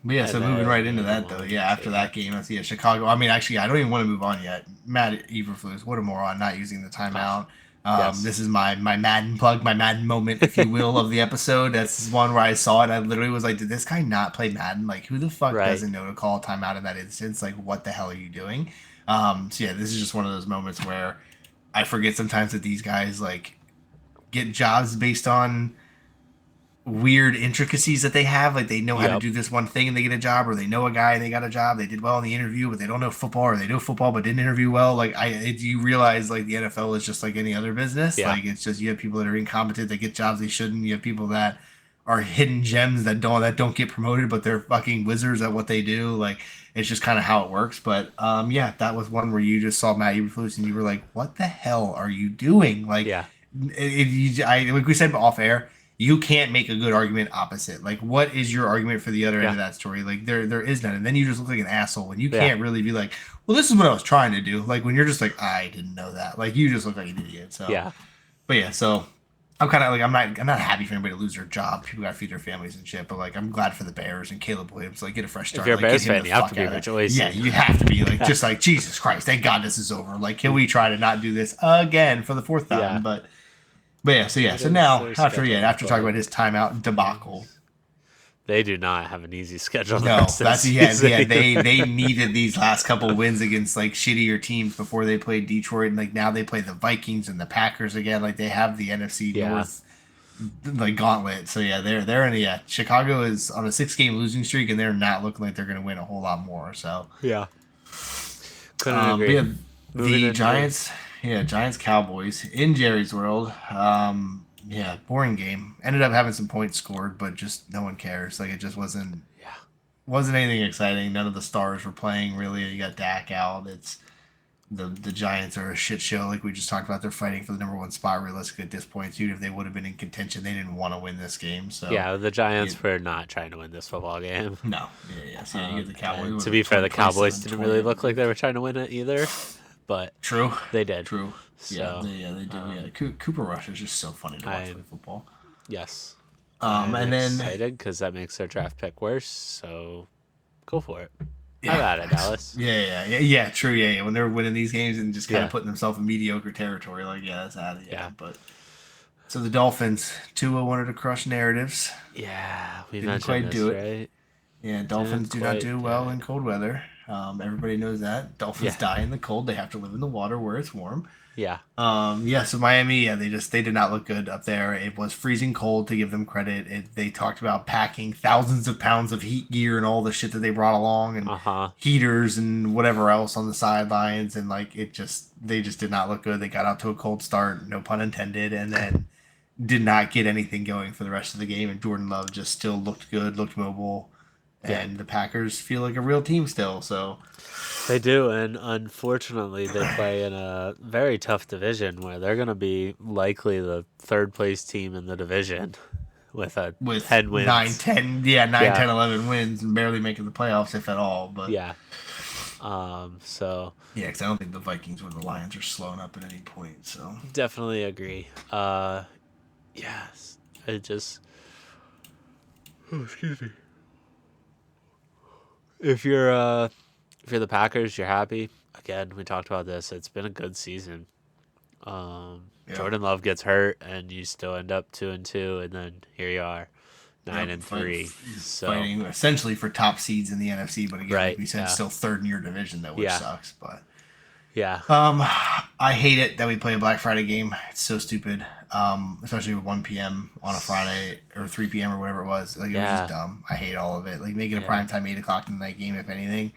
But yeah, and so moving then right into the other that though, one. yeah, So after yeah, that game, I see Chicago. I mean, actually, I don't even want to move on yet. Matt Eberflus, what a moron, not using the oh, timeout. yes, This is my Madden plug, my Madden moment, if you will, of the episode. That's one where I saw it. I literally was like, did this guy not play Madden? Like, who the fuck right, doesn't know to call a timeout in that instance? Like, what the hell are you doing? So yeah, this is just one of those moments where I forget sometimes that these guys like get jobs based on weird intricacies that they have. Like they know how to yep, do this one thing and they get a job, or they know a guy and they got a job. They did well in the interview, but they don't know football, or they know football but didn't interview well. Like you realize like the NFL is just like any other business. yeah, Like it's just you have people that are incompetent that get jobs they shouldn't. You have people that are hidden gems that don't get promoted, but they're fucking wizards at what they do. Like it's just kind of how it works. But yeah, that was one where you just saw Matt Eberflus and you were like, "What the hell are you doing?" Like, yeah, like we said off air, you can't make a good argument opposite. Like, what is your argument for the other end yeah, of that story? Like, there is none. And then you just look like an asshole when you yeah. can't really be like, "Well, this is what I was trying to do." Like when you're just like, "I didn't know that." Like you just look like an idiot. So, Yeah. but yeah, so I'm kind of like I'm not happy for anybody to lose their job. People got to feed their families and shit. But like I'm glad for the Bears and Caleb Williams. Like get a fresh If start. you're a Like Bears get him fan, the you have fuck to be out of there. Yeah, rejoicing. you have to be like just like Jesus Christ. Thank God this is over. Like can we try to not do this again for the fourth time? Yeah. But yeah. So yeah. So Because now their after schedule, after talking but about his timeout debacle. they do not have an easy schedule. The No, rest of the that's yeah. season. They needed these last couple wins against like shittier teams before they played Detroit, and like now they play the Vikings and the Packers again. Like they have the NFC Yeah. North like gauntlet. So yeah, they're in Chicago is on a 6 game losing streak, and they're not looking like they're going to win a whole lot more. So Yeah. Couldn't but agree. yeah, Moving the into Giants Cowboys in Jerry's world. Yeah, boring game. Ended up having some points scored, but just no one cares. Like it just yeah. wasn't anything exciting. None of the stars were playing really. You got Dak out. It's the Giants are a shit show. Like we just talked about, they're fighting for the number one spot realistically at this point. Dude, if they would have been in contention, they didn't want to win this game. So Yeah, the yeah, Giants were not trying to win this football game. no, yeah. So yeah, you get the Cowboys. And What to was be it, fair, the Cowboys 27, didn't really 20? look like they were trying to win it either, but True, they did. true. So, They do. Yeah, Cooper Rush is just so funny to watch play football. yes. And I'm then excited because that makes their draft pick worse, so go for it. yeah, I got it, Dallas. yeah. True, yeah. When they're winning these games and just kind of Yeah. putting themselves in mediocre territory, like yeah, that's out of Yeah. But so the Dolphins, Tua wanted to crush narratives. Yeah, we Didn't mentioned quite this, do it. right? Yeah, Dolphins do not quite do do well it. in cold weather. Everybody knows that. Dolphins Yeah. die in the cold. They have to live in the water where it's warm. Yeah. So Miami, yeah, they did not look good up there. It was freezing cold to give them credit. They talked about packing thousands of pounds of heat gear and all the shit that they brought along and Uh-huh. heaters and whatever else on the sidelines, and like they just did not look good. They got out to a cold start, no pun intended, and then did not get anything going for the rest of the game. And Jordan Love just still looked good, looked mobile, Yeah. and the Packers feel like a real team still. So They do, and unfortunately, they play in a very tough division where they're going to be likely the third place team in the division with a with 10 wins. 9, Yeah. 10, 11 wins and barely making the playoffs, if at all. But Yeah. So yeah, because I don't think the Vikings or the Lions are slowing up at any point. So definitely agree. Yes. It just. Oh, excuse me. If you're the Packers, you're happy. Again, we talked about this. It's been a good season. yeah. Jordan Love gets hurt, and you still end up 2-2, and then here you are, 9-3. So fighting essentially for top seeds in the NFC, but again, Right, like we said, yeah. still third in your division, though, which Yeah. sucks. But yeah, I hate it that we play a Black Friday game. It's so stupid. Especially with 1 p.m. on a Friday or 3 p.m. or whatever it was. Like it was Yeah. just dumb. I hate all of it. Like make it a Yeah. primetime 8 o'clock in the night game, if anything.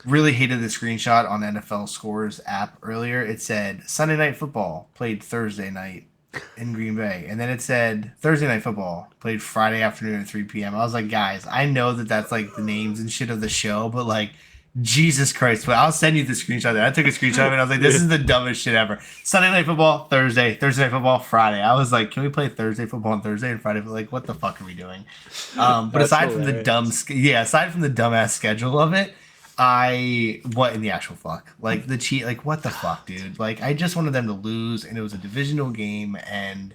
Really hated the screenshot on NFL Scores app earlier. It said Sunday Night Football played Thursday night in Green Bay, and then it said Thursday Night Football played Friday afternoon at 3 p.m. I was like, guys, I know that that's like the names and shit of the show, but like, Jesus Christ! But I'll send you the screenshot. I took a screenshot of it. And I was like, this is the dumbest shit ever. Sunday Night Football Thursday, Thursday Night Football Friday. I was like, can we play Thursday football on Thursday and Friday? Like, what the fuck are we doing? But That's aside from the hilarious. aside from the dumbass schedule of it, what in the actual fuck? Like the cheat, like what the fuck, dude? Like I just wanted them to lose, and it was a divisional game, and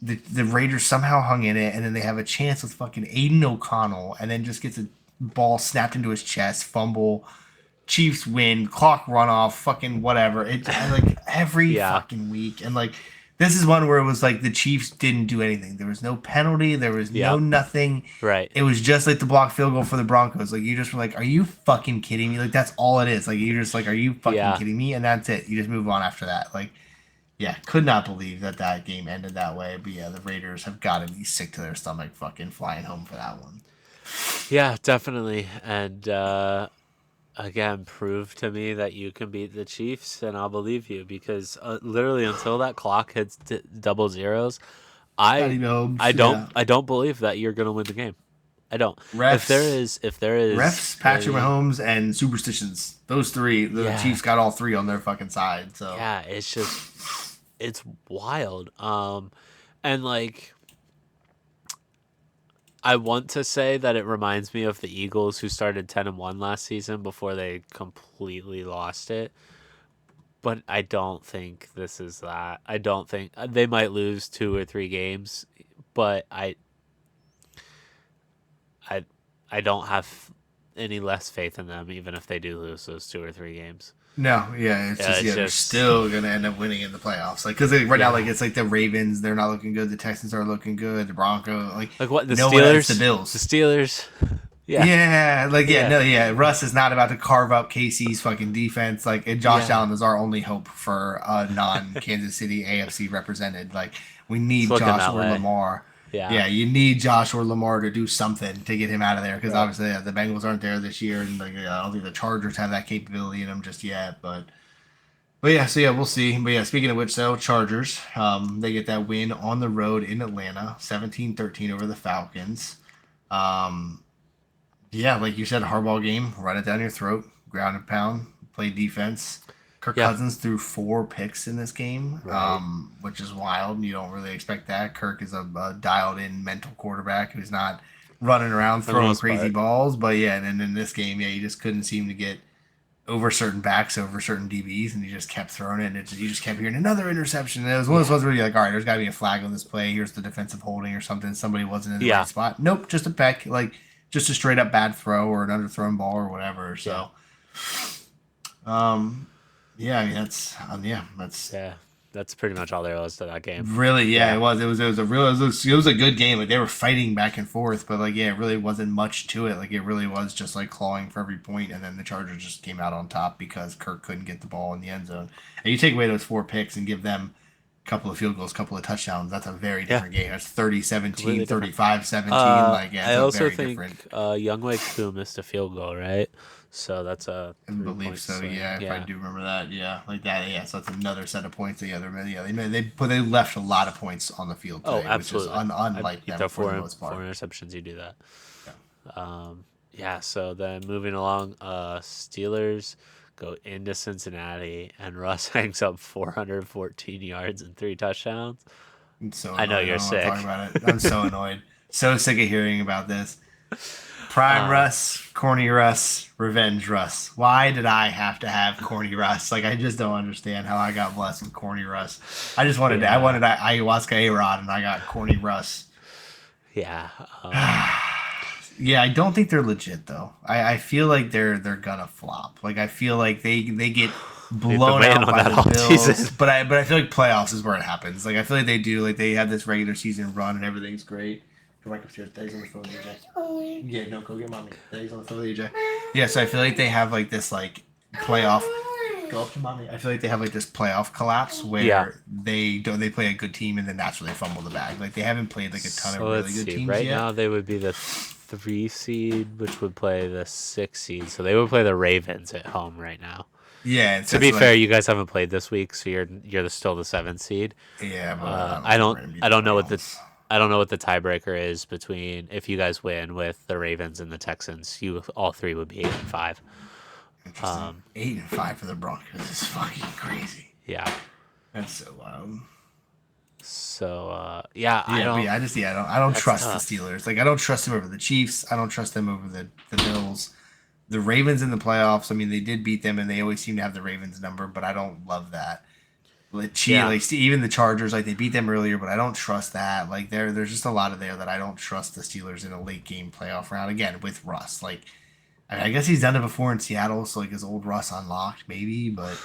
the Raiders somehow hung in it, and then they have a chance with fucking Aiden O'Connell, and then just gets a ball snapped into his chest, fumble, Chiefs win, clock run off, fucking whatever. It like every Yeah. fucking week, and like this is one where it was like the Chiefs didn't do anything. There was no penalty. There was no Yep. nothing. Right. It was just like the block field goal for the Broncos. Like you just were like, are you fucking kidding me? Like that's all it is. Like you're just like, are you fucking Yeah. kidding me? And that's it. You just move on after that. Like, yeah, could not believe that game ended that way. But yeah, the Raiders have got to be sick to their stomach, fucking flying home for that one. Yeah, definitely. And again, prove to me that you can beat the Chiefs, and I'll believe you because literally until that clock hits double zeros, Patty Mills, I don't yeah. I don't believe that you're gonna win the game. I don't. Refs- if there is Refs, Patrick any- Mahomes, and superstitions. Those three, the Yeah. Chiefs got all three on their fucking side. So Yeah, it's wild. And like I want to say that it reminds me of the Eagles who started 10-1 last season before they completely lost it. But I don't think this is that. I don't think they might lose 2 or 3 games, but I don't have any less faith in them even if they do lose those 2 or 3 games. no, yeah, it's just they're still gonna end up winning in the playoffs. Like because right now, like it's like the Ravens, they're not looking good. The Texans are looking good. The Broncos, like what the no one else, Steelers, the Bills. the Steelers. Yeah. Russ is not about to carve up KC's fucking defense. Like, and Josh Yeah. Allen is our only hope for a non-Kansas City AFC represented. Like, we need It's looking Josh that or way. Lamar. Yeah. You need Josh or Lamar to do something to get him out of there because Right. obviously the Bengals aren't there this year, and like I don't think the Chargers have that capability in them just yet. But yeah, we'll see. But yeah, speaking of which, though, Chargers, they get that win on the road in Atlanta, 17-13 over the Falcons. Yeah, like you said, Harbaugh game, run it down your throat, ground and pound, played defense. Kirk Yeah. Cousins threw 4 picks in this game, Right. which is wild. You don't really expect that. Kirk is a dialed-in mental quarterback who's not running around For the throwing most crazy part. balls. But yeah, and then in this game, yeah, you just couldn't seem to get over certain backs, over certain DBs, and you just kept throwing it, and you just kept hearing another interception. And it was one of those ones where you're like, all right, there's got to be a flag on this play. Here's the defensive holding or something. Somebody wasn't in the Yeah. right spot. Nope, just a peck, like just a straight up bad throw or an underthrown ball or whatever. Yeah. So, um, yeah, I mean that's Yeah. That's pretty much all there was to that game. really, yeah, Yeah. it was a good game. Like they were fighting back and forth, but like yeah, it really wasn't much to it. Like it really was just like clawing for every point, and then the Chargers just came out on top because Kirk couldn't get the ball in the end zone. And you take away those 4 picks and give them a couple of field goals, a couple of touchdowns. That's a very Yeah. different game. That's 30-17, Completely different. 35-17. Like yeah, I it's a also very think different. Youngway Koo missed a field goal, right? So that's a I 3 point believe so. swing. Yeah, if I Yeah. do remember that. Yeah, like that. Yeah, so that's another set of points. The other, yeah, they left a lot of points on the field Oh, today, which is absolutely. unlike You them throw for the four most part. interceptions, you do that. Yeah. Yeah. So then moving along, Steelers go into Cincinnati, and Russ hangs up 414 yards and 3 touchdowns. I'm so I know annoyed. I you're don't want to sick. talk about it. I'm so annoyed. So sick of hearing about this. Prime Russ, corny Russ, revenge Russ. Why did I have to have corny Russ? Like I just don't understand how I got blessed with corny Russ. I just wanted I wanted ayahuasca A Rod and I got corny Russ. Yeah. Yeah, I don't think they're legit though. I feel like they're gonna flop. Like I feel like they get We've been blown waiting out on by that the all Bills. season. But I feel like playoffs is where it happens. Like I feel like they do. Like they have this regular season run and everything's great. Come back upstairs. Daddy's on the phone, AJ. Yeah, no, go get mommy. Daddy's on the phone, AJ. Yeah, so I feel like they have like this like playoff. Go up to mommy. I feel like they have like this playoff collapse where Yeah. they play a good team and then that's where they fumble the bag. Like they haven't played like a ton So of really let's good see. teams Right yet. now, they would be the 3 seed, which would play the 6 seed. So they would play the Ravens at home right now. Yeah, To be fair, you guys haven't played this week, so you're still the 7th seed. yeah, but I think we're gonna beat don't know the what the Browns. I don't know what the tiebreaker is between if you guys win with the Ravens and the Texans. You all three would be 8-5. Interesting. 8-5 for the Broncos is fucking crazy. Yeah. That's so wild. So yeah, Yeah, but yeah, I don't That's trust tough. the Steelers. Like I don't trust them over the Chiefs. I don't trust them over the Bills. The Ravens in the playoffs. I mean, they did beat them, and they always seem to have the Ravens number, but I don't love that. Yeah. Like even the Chargers, like they beat them earlier, but I don't trust that. Like there's just a lot of there that I don't trust the Steelers in a late game playoff round again with Russ. Like I guess he's done it before in Seattle, so like his old Russ unlocked maybe, but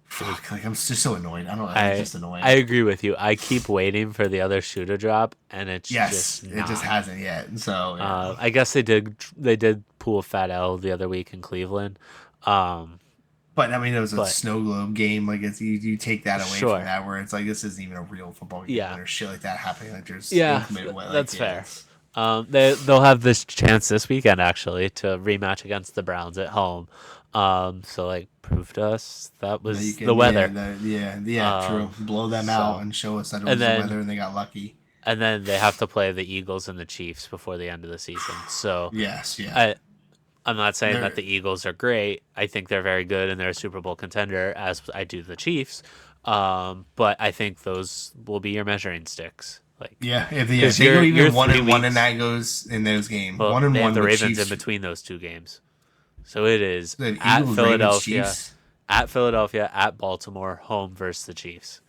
fuck, like I'm just so annoyed. I don't know, it's just annoying. I agree with you. I keep waiting for the other shoe to drop, and it's Yes, just it not. just hasn't yet. So yeah. I guess they did pull a fat L the other week in Cleveland. But I mean, it was a but- snow globe game. Like it's you take that away Sure. from that, where it's like this isn't even a real football game. Yeah. When there's shit like that happening. Like there's Yeah, inclement weather, that's yeah, fair. it's- They'll have this chance this weekend actually to rematch against the Browns at home. So like prove to us that was you can- the weather. Yeah, true. Blow them out and show us that it was the then- weather, and they got lucky. And then they have to play the Eagles and the Chiefs before the end of the season. So Yes, yeah. I'm not saying They're- that the Eagles are great. I think they're very good and they're a Super Bowl contender, as I do the Chiefs. But I think those will be your measuring sticks. Like, Yeah, if Because they go you're even 1-1 3 in weeks- that goes in those games, well, 1-1 they have the with Ravens Chiefs, in between those two games. So it is the at Eagles, Ravens, Philadelphia, Chiefs. at Baltimore, home versus the Chiefs.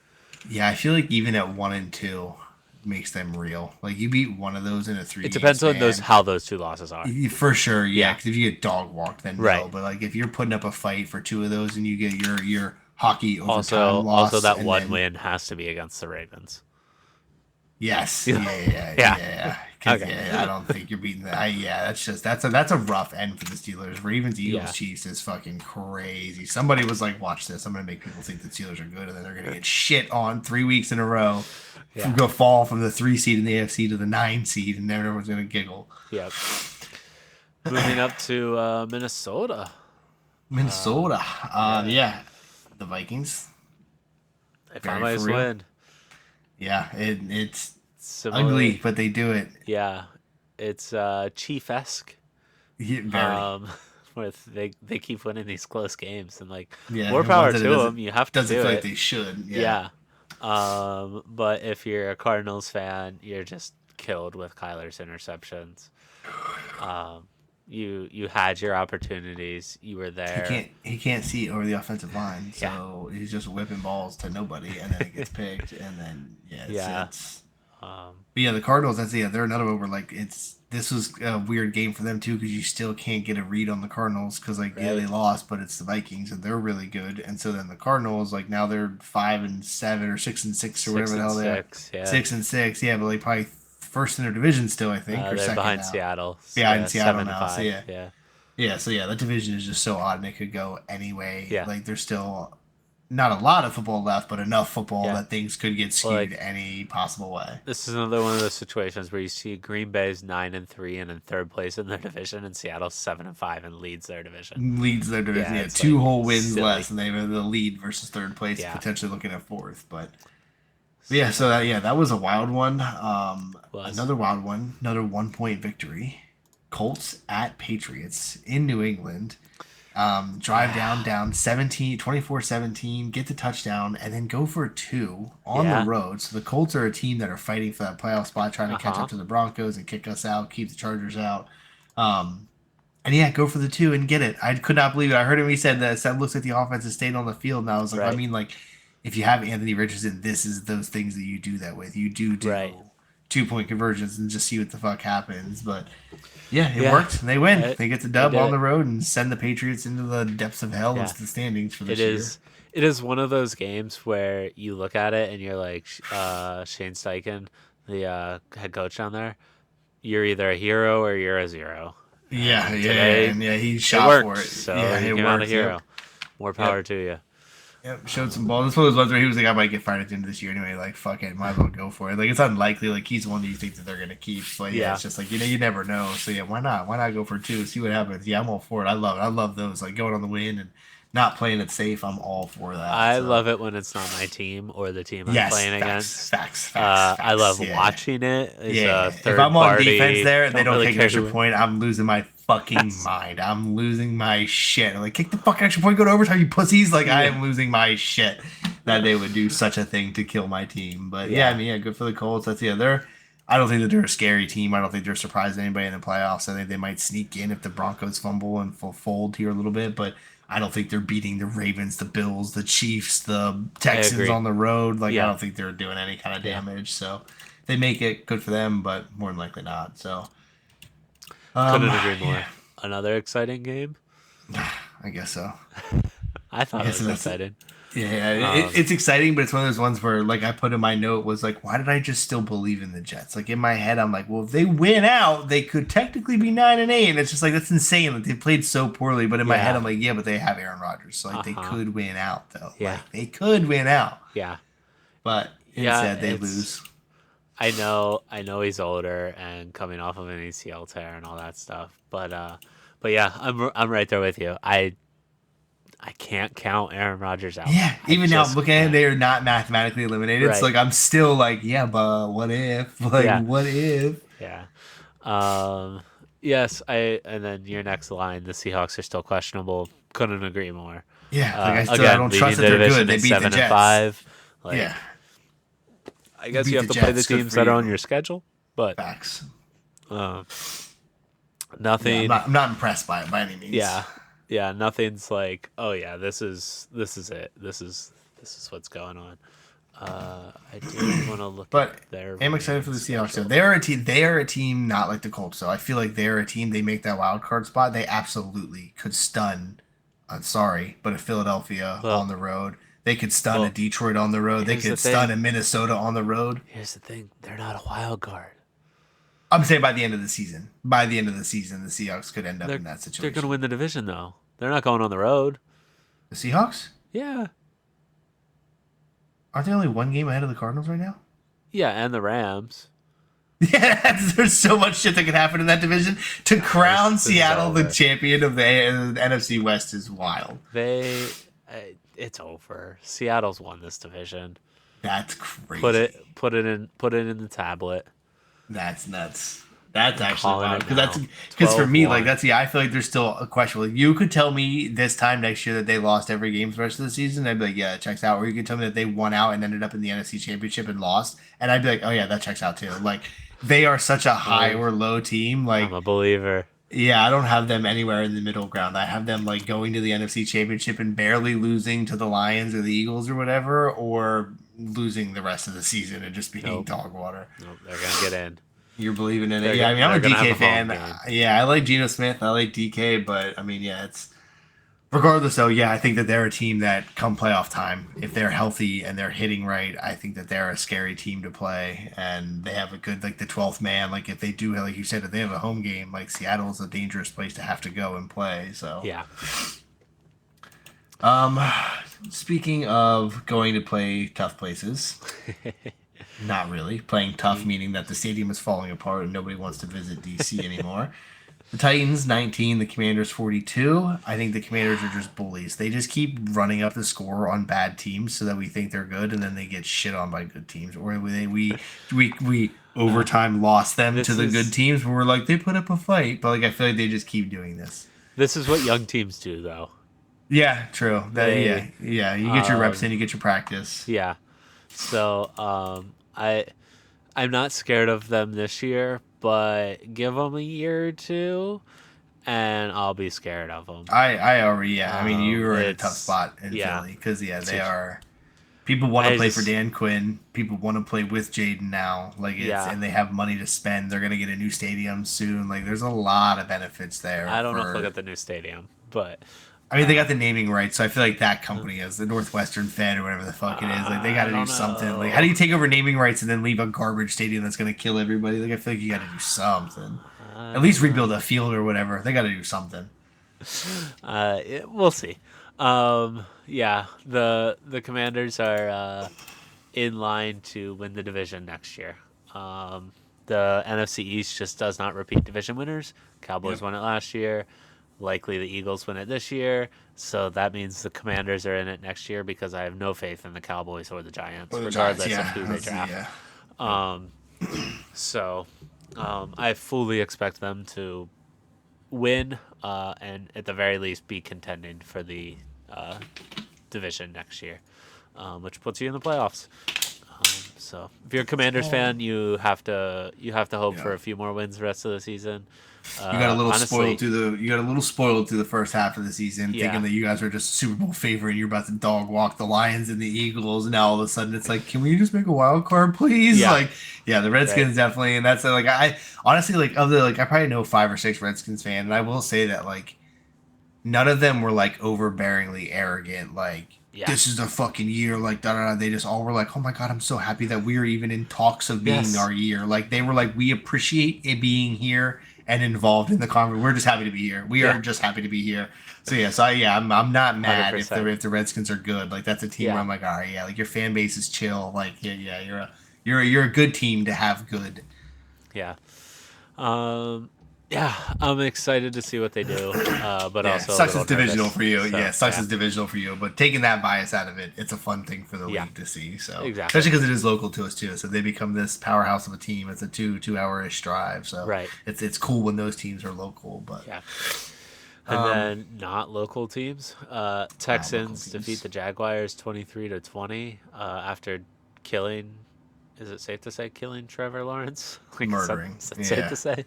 Yeah, I feel like even at 1-2 makes them real. Like you beat one of those in a 3. It depends on how those two losses are. For sure, yeah. Yeah. Because if you get dog walked, then no. Right. But like if you're putting up a fight for 2 of those and you get your hockey overtime Also, loss, that and one then- win has to be against the Ravens. Yes. Yeah. Yeah. 'Cause, Okay. yeah, I don't think you're beating that. Yeah, that's a rough end for the Steelers. Ravens, Eagles, Yeah. Chiefs is fucking crazy. Somebody was like, "Watch this! I'm gonna make people think the Steelers are good, and then they're gonna get shit on 3 weeks in a row. Yeah. Go fall from the 3 seed in the AFC to the 9 seed, and then everyone's gonna giggle." Yep. Moving up to Minnesota. Minnesota, yeah, the Vikings. They Very finally for real. win. Yeah, it's Similarly- ugly, but they do it. Yeah. It's Chief-esque. Yeah, very. where they keep winning these close games, and like Yeah, more and ones power that to it them. You have to doesn't do feel like it. they should. Yeah. Yeah. But if you're a Cardinals fan, you're just killed with Kyler's interceptions. Um, you had your opportunities. You were there. He can't see over the offensive line, Yeah. so he's just whipping balls to nobody, and then it gets picked, and then Yeah. it's Um, but yeah, the Cardinals. That's they're another one where like this was a weird game for them too because you still can't get a read on the Cardinals because like yeah they right. lost, but it's the Vikings and they're really good, and so then the Cardinals like now they're 5-7 or 6-6 or whatever Six the and hell they are, six. Yeah. 6-6, yeah, but like probably first in their division still I think or They're second behind now Seattle. behind Yeah. Seattle Seven and now, so five. yeah. Yeah. Yeah, so yeah, that division is just so odd and it could go anyway. Yeah. Like there's still not a lot of football left, but enough football Yeah. that things could get Well, skewed like any possible way. this is another one of those situations where you see Green Bay's 9-3 and in third place in their division, and Seattle's 7-5 and leads their division. Leads their division. Yeah, Yeah, it's two like whole wins silly. less, and they have the lead versus third place, Yeah. potentially looking at fourth. But yeah, So so that was a wild one. was Another wild one, another 1 point victory. Colts at Patriots in New England. Drive down 17, 24-17, get the touchdown, and then go for two on the Yeah. road. So the Colts are a team that are fighting for that playoff spot, trying to catch Uh-huh. up to the Broncos and kick us out, keep the Chargers out. Um, and yeah, go for the two and get it. I could not believe it. I heard him. He said that looks like the offense has stayed on the field. And I was like, I Right. mean, like, if you have Anthony Richardson, this is those things that you do that with. You do Right. 2 point conversions and just see what the fuck happens. But yeah, it Yeah. worked. They win. It- They get the they dub did on it. the road and send the Patriots into the depths of hell Yeah. into the standings for this It year. is. It is one of those games where you look at it and you're like, Shane Steichen, the head coach down there, you're either a hero or you're a zero. Yeah, And yeah, today, and yeah, he it shot worked. for it. So Yeah, you it came out a worked. hero. Yep. More power to you. Yep, showed some balls. That's one of those ones where he was like, I might get fired at the end of this year anyway. Like, fuck it, might as well go for it. Like, it's unlikely. Like, he's the one that you think that they're gonna keep. But yeah, Yeah. it's just like you never know. So yeah, why not? Why not go for two? See what happens. Yeah, I'm all for it. I love it. I love those like going on the win and not playing it safe. I'm all for that. I So. love it when it's not my team or the team I'm Yes, playing facts, against. facts. I love yeah. watching it. As Yeah, a third if I'm on party, defense there and they don't really kick an care extra who- point, I'm losing my fucking mind. I'm losing my shit. I'm like, kick the fucking extra point, go to overtime, you pussies. Like, I am losing my shit that they would do such a thing to kill my team. But yeah, I mean, yeah, good for the Colts. That's I don't think that they're a scary team. I don't think they're surprising anybody in the playoffs. I think they might sneak in if the Broncos fumble and fold here a little bit, but I don't think they're beating the Ravens, the Bills, the Chiefs, the Texans agree. on the road. Like, Yeah. I don't think they're doing any kind of damage. So if they make it, good for them, but more than likely not. So Couldn't agree more. yeah, Another exciting game. I guess so. I thought Yeah, it so was that's- exciting. Yeah, it's exciting, but it's one of those ones where, like, I put in my note was like, why did I just still believe in the Jets? Like in my head, I'm like, well, if they win out, they could technically be 9-8, and it's just like that's insane. Like they played so poorly, but in my Yeah. head, I'm like, yeah, but they have Aaron Rodgers, so like they Uh-huh. could win out though. Yeah. Like, they could win out, Yeah, but Yeah, instead they it's- lose. I know he's older and coming off of an ACL tear and all that stuff. But yeah, I'm right there with you. I can't count Aaron Rodgers out. Yeah, I even now just looking at it, can't. they are not mathematically eliminated. Right. So like I'm still like, yeah, but what if? Like Yeah. what if? Yeah. Yes, and then your next line, the Seahawks are still questionable. Couldn't agree more. Yeah, like I still Again, I don't leading trust that the they're division good. They at beat the 7-5. Jets. Like, Yeah, I guess beat you have the to play the Jets, good teams for that are you. on your schedule, but facts. nothing. Yeah, I'm not impressed by it by any means. Yeah, nothing's like, oh yeah, this is it. This is what's going on. I do want to look But at their. I'm excited for the Seahawks. So schedule. they're a team. They are a team not like the Colts. So I feel like they're a team. They make that wild card spot. They absolutely could stun. I'm sorry, but a Philadelphia Well- on the road. They could stun well, a Detroit on the road. They here's the could stun a thing. Minnesota on the road. Here's the thing: they're not a wild card. I'm saying by the end of the season. By the end of the season, the Seahawks could end up They're, in that they're situation. going to win the division, though. They're not going on the road. The Seahawks? Yeah, Aren't they only one game ahead of the Cardinals right now? yeah, and the Rams. Yeah, there's so much shit that could happen in that division. To crown This is Seattle the over. champion of the NFC West is wild. It's over. Seattle's won this division. That's crazy. Put it in the tablet. That's nuts. That's I'm actually calling wild it because that's now. because for me, like 12-1. that's I feel like there's still a question. Like, you could tell me this time next year that they lost every game for the rest of the season. I'd be like, yeah, it checks out. Or you could tell me that they won out and ended up in the NFC Championship and lost, and I'd be like, oh yeah, that checks out too. Like, they are such a high I'm or low team. I'm Like, a believer. yeah, I don't have them anywhere in the middle ground. I have them like going to the NFC Championship and barely losing to the Lions or the Eagles or whatever, or losing the rest of the season and just being Nope. dog water. Nope. They're gonna get in. You're believing in it. Yeah, I mean, I'm a They're gonna have DK a home fan. game. Yeah, I like Geno Smith. I like DK, but I mean, yeah, it's regardless though, yeah, I think that they're a team that come playoff time, if they're healthy and they're hitting right, I think that they're a scary team to play and they have a good like the 12th man. Like if they do like you said, if they have a home game, like Seattle's a dangerous place to have to go and play. So Yeah. um speaking of going to play tough places, not really. Playing tough meaning that the stadium is falling apart and nobody wants to visit DC anymore. The Titans 19, the Commanders 42. I think the Commanders are just bullies. They just keep running up the score on bad teams so that we think they're good, and then they get shit on by good teams. Or we overtime lost them to This the good is teams. Where we're like they put up a fight, but like I feel like they just keep doing this. this is what young teams do, though. Yeah, true. They Yeah. You get your reps in, you get your practice. Yeah. So I'm not scared of them this year, but give them a year or two, and I'll be scared of them. I already I mean you were in a tough It's spot in yeah. Philly because they It's- are. People want to I play for just Dan Quinn. People want to play with Jaden now. Like yeah. and they have money to spend. They're gonna get a new stadium soon. Like there's a lot of benefits there. I don't know if they'll get the new stadium, but I mean, they got the naming rights, so I feel like that company is the Northwestern Fed or whatever the fuck it is. Like they got I to do don't something. Like know. how do you take over naming rights and then leave a garbage stadium that's gonna kill everybody? Like I feel like you got to do something. I At least don't rebuild know. a field or whatever. They got to do something. We'll see. Yeah, the Commanders are in line to win the division next year. The NFC East just does not repeat division winners. Cowboys Yep. won it last year. Likely the Eagles win it this year. So that means the Commanders are in it next year because I have no faith in the Cowboys or the Giants, Or the regardless Giants, of yeah. who they draft. Yeah. Um, so I fully expect them to win and at the very least be contending for the division next year, which puts you in the playoffs. So if you're a Commanders fan, you have to hope Yeah. for a few more wins the rest of the season. You got a little Honestly, spoiled through the first half of the season, Yeah. thinking that you guys are just Super Bowl favorite and you're about to dog walk the Lions and the Eagles. And now all of a sudden it's like, can we just make a wild card, please? Yeah. Like, yeah, the Redskins definitely, and that's like I honestly like of the like I probably know 5 or 6 Redskins fans, and I will say that like none of them were like overbearingly arrogant, like. Yeah. This is the fucking year, like da da da. They just all were like, "Oh my god, I'm so happy that we are even in talks of being Yes. our year." Like they were like, "We appreciate it being here and involved in the conversation. We're just happy to be here. We Yeah. are just happy to be here." So yeah, I'm not mad if 100%. the Redskins are good. Like that's a team where Yeah. I'm like, all right, yeah, like your fan base is chill. Like yeah, you're a good team to have good. Yeah. Yeah, I'm excited to see what they do, but Yeah, also a sucks little it's divisional nervous. for you. So, Yeah, sucks it's divisional for you. But taking that bias out of it, it's a fun thing for the Yeah. league to see. So Exactly. especially because it is local to us too. So they become this powerhouse of a team. It's a 2 hour ish drive. So Right. it's cool when those teams are local. But Yeah. And then not local teams. Texans teams. defeat the Jaguars 23-20 after killing. Is it safe to say killing Trevor Lawrence? Like, Murdering. Is that Yeah. safe to say?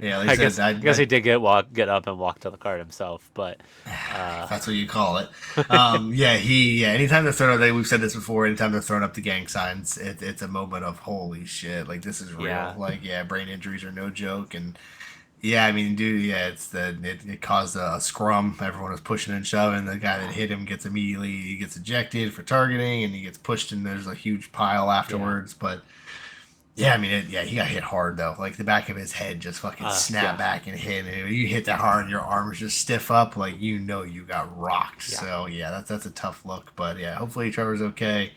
yeah, I like guess, I I guess he did get up and walk to the cart himself, but if that's what you call it. Anytime they're throwing up, we've said this before. Anytime they're throwing up the gang signs, it's a moment of holy shit. Like this is real. Yeah. Like brain injuries are no joke. And yeah, I mean, dude, yeah, it caused a scrum. Everyone was pushing and shoving. The guy that hit him he gets ejected for targeting, and he gets pushed, and there's a huge pile afterwards. But yeah, I mean, he got hit hard though. Like the back of his head just fucking snapped back and hit. And you hit that hard, and your arms just stiff up, like you got rocked. Yeah. So yeah, that's a tough look. But yeah, hopefully Trevor's okay.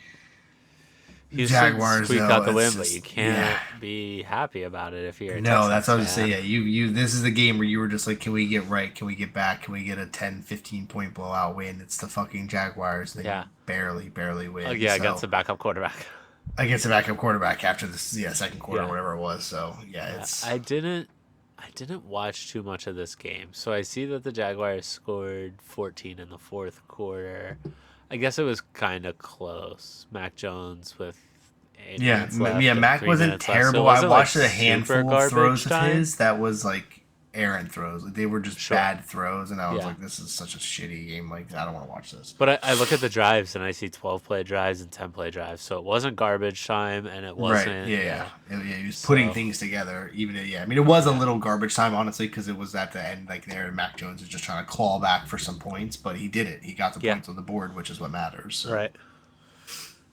Houston squeaked though, out the win, it's but just- you can't yeah. be happy about it if you're a No, Texans that's what I was fan. saying. Yeah, you. This is the game where you were just like, can we get right? Can we get back? Can we get a 10, 15 point blowout win? It's the fucking Jaguars. They Yeah. barely win. Oh, yeah, so, against the backup quarterback. against a backup quarterback after this, second quarter, Yeah. whatever it was. So yeah, it's I didn't I didn't watch too much of this game, so I see that the Jaguars scored 14 in the fourth quarter. I guess it was kind of close. Mac Jones with 8 minutes Yeah, left and Mac three wasn't minutes left. So it terrible. I wasn't like watched a super handful of garbage throws of time. his that was like errant throws. Like they were just Sure. bad throws, and I was Yeah. like, "This is such a shitty game. Like I don't want to watch this." But I look at the drives and I see 12 play drives and 10 play drives. So it wasn't garbage time and it Right? wasn't, Yeah, yeah. yeah. He was putting So, things together. Even yeah, I mean, it was a yeah. little garbage time, honestly, because it was at the end. Like there, Mac Jones was just trying to claw back for some points, but he did it. He got the Yeah. points on the board, which is what matters. So. Right.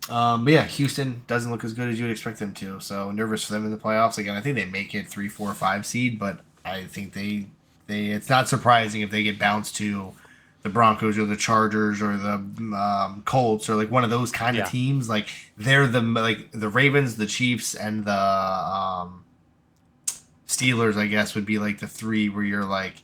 But yeah, Houston doesn't look as good as you would expect them to. So nervous for them in the playoffs. Again, I think they make it 3, 4, 5 seed, but I think they it's not surprising if they get bounced to the Broncos or the Chargers or the Colts or like one of those kind of Yeah. teams. Like they're the Ravens, the Chiefs, and the Steelers. I guess would be like the three where you're like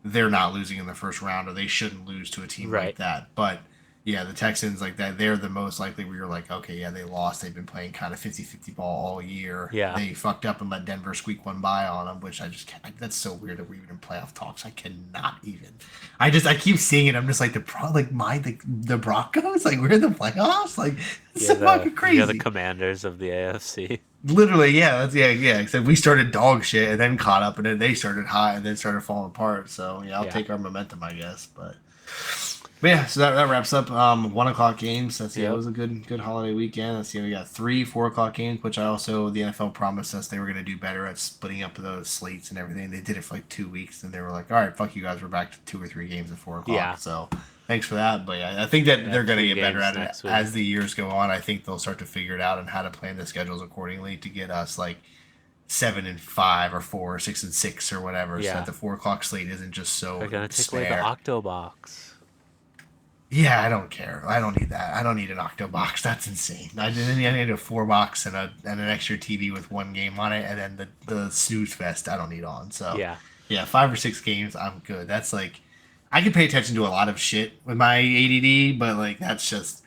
they're not losing in the first round or they shouldn't lose to a team like Right. that. But yeah, the Texans like that, they're the most likely where you're like, okay, yeah, they lost. They've been playing kind of 50-50 ball all year. Yeah. They fucked up and let Denver squeak one by on them, which I just can't, that's so weird that we're even in playoff talks. I cannot even. I keep seeing it. I'm just like the Broncos, like we're in the playoffs, like it's so fucking You're the crazy. commanders of the AFC. Literally, yeah, yeah. Except we started dog shit and then caught up, and then they started high and then started falling apart. So yeah, I'll Yeah. take our momentum, I guess. But yeah, so that wraps up 1 o'clock games. That's yeah, it Yep. was a good holiday weekend. Let's see, we got 3 4 o'clock games, which I also the NFL promised us they were gonna do better at splitting up those slates and everything. They did it for like 2 weeks, and they were like, all right, fuck you guys, we're back to 2 or 3 games at 4 o'clock. Yeah. So thanks for that. But yeah, I think that Yeah. they're gonna Three get better games at it next week. as the years go on. I think they'll start to figure it out and how to plan the schedules accordingly to get us like 7-5 or 4 or 6-6 or whatever, so that Yeah. the 4 o'clock slate isn't just They're so going to take away the spare. Octobox. Yeah, I don't care. I don't need that. I don't need an octo box. That's insane. I need a 4 box and an extra TV with one game on it, and then the snooze fest I don't need on. So Yeah. yeah, 5 or 6 games, I'm good. That's like I can pay attention to a lot of shit with my ADD, but like that's just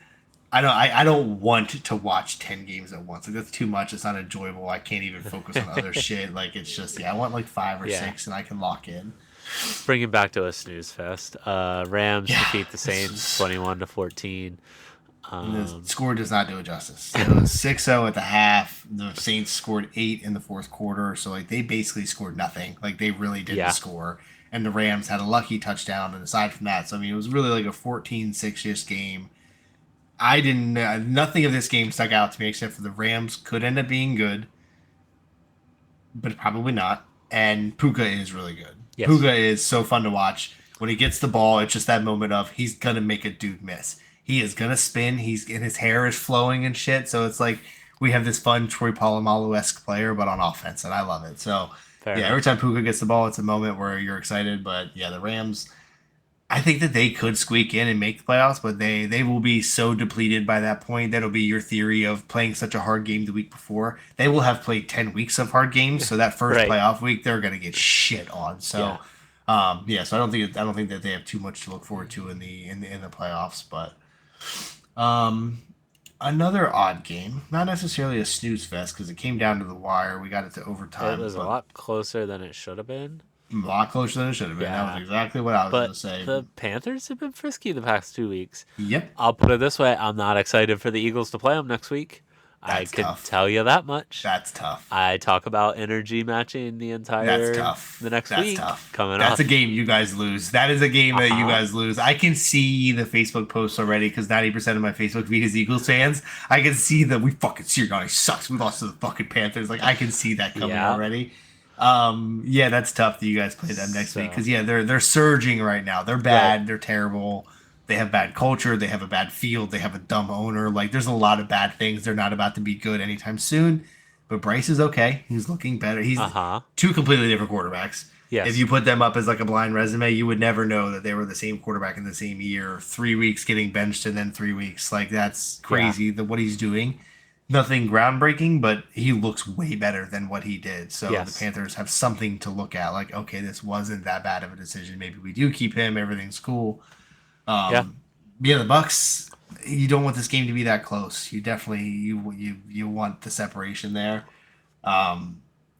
I don't want to watch 10 games at once. Like that's too much. It's not enjoyable. I can't even focus on other shit. Like it's just yeah, I want like five or Yeah. six, and I can lock in. Bring it back to a snooze fest. Rams Yeah, defeat the this Saints was 21-14. the Um, score does not do it justice. It was 6-0 at the half. The Saints scored 8 in the fourth quarter, so like they basically scored nothing. Like they really didn't yeah. score. And the Rams had a lucky touchdown, and aside from that, so I mean, it was really like a 14-6-ish game. I didn't. Nothing of this game stuck out to me except for the Rams could end up being good, but probably not. And Puka is really good. Yes. Puka is so fun to watch. When he gets the ball, it's just that moment of he's gonna make a dude miss. He is gonna spin. He's and his hair is flowing and shit. So it's like we have this fun Troy Polamalu esque player, but on offense, and I love it. So Fair yeah, every enough. time Puka gets the ball, it's a moment where you're excited. But yeah, the Rams. I think that they could squeak in and make the playoffs, but they will be so depleted by that point. That'll be your theory of playing such a hard game the week before. They will have played 10 weeks of hard games, so that first Right. playoff week they're gonna get shit on. So, Yeah. yeah, so I don't think that they have too much to look forward to in the playoffs. But another odd game, not necessarily a snooze fest because it came down to the wire. We got it to It overtime, was a but lot closer than it should have been. a lot closer than it should have been. That Yeah. was exactly what I was But gonna say. the Panthers have been frisky the past 2 weeks. Yep, I'll put it this way: I'm not excited for the Eagles to play them next week. I that's can tough. tell you that much. That's tough. I talk about energy matching the That's entire tough. the next That's week tough. coming That's up. a game you guys lose. That is a game that you Uh-huh. guys lose. I can see the Facebook posts already because 90% of my Facebook feed is Eagles fans. I can see that we fucking Sirianni sucks. We lost to the fucking Panthers. Like I can see that coming Yeah. already. Yeah, that's tough that you guys play them next week So because yeah, they're surging right now. They're bad. They're terrible. They have bad culture. They have a bad field. They have a dumb owner. Like there's a lot of bad things. They're not about to be good anytime soon. But Bryce is okay. He's looking better. He's uh-huh. two completely different quarterbacks. If Yes. you put them up as like a blind resume, you would never know that they were the same quarterback in the same year. 3 weeks getting benched and then 3 weeks. Like that's Yeah. crazy that what he's doing. Nothing groundbreaking, but he looks way better than what he did. So the Yes. Panthers have something to look at. Like, okay, this wasn't that bad of a decision. Maybe we do keep him. Everything's cool. Yeah. Yeah, the Bucks. You don't want this game to be that close. You definitely you want the separation there.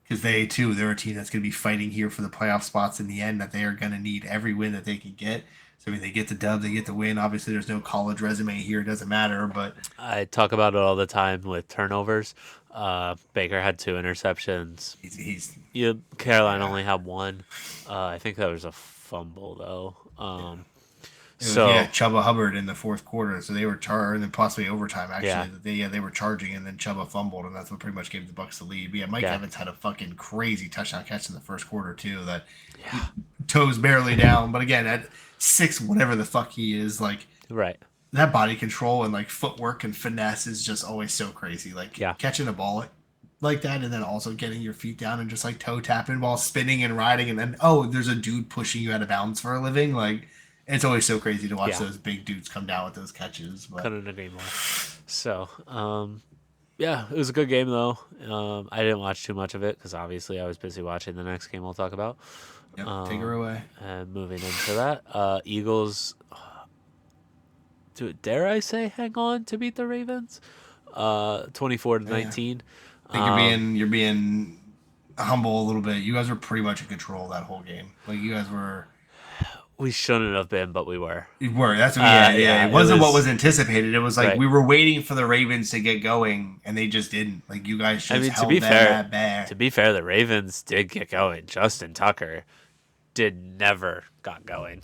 because they're a team that's going to be fighting here for the playoff spots in the end. That they are going to need every win that they can get. So I mean, they get the dub, they get the win. Obviously, there's no college resume here; it doesn't matter. But I talk about it all the time with turnovers. Baker had 2 interceptions. he's Carolina yeah. only had one. I think that was a fumble though. It was, yeah, So Chuba Hubbard in the fourth quarter, so they were and then possibly overtime yeah, actually. They were charging, and then Chuba fumbled, and that's what pretty much gave the Bucks the lead. But yeah, Mike yeah, Evans had a fucking crazy touchdown catch in the first quarter too. That yeah. toes barely down, but again at 6 whatever the fuck he is, like Right. that body control and like footwork and finesse is just always so crazy. Like Yeah. catching a ball like that, and then also getting your feet down and just like toe tapping while spinning and riding, and then there's a dude pushing you out of bounds for a living, like. It's always so crazy to watch Yeah. those big dudes come down with those catches. But Couldn't agree more. So, yeah, it was a good game though. I didn't watch too much of it because obviously I was busy watching the next game we'll talk about. yep, take her away. And moving into that, Eagles. Dare I say, hang on to beat the Ravens, 24-19. I think you're being humble a little bit. You guys were pretty much in control that whole game. Like you guys were. We shouldn't have been, but we were. You were. That's what. Yeah, It wasn't what was anticipated. It was like Right. we were waiting for the Ravens to get going, and they just didn't. Like you guys just to held be them fair, at bay. to be fair, the Ravens did get going. Justin Tucker never got going.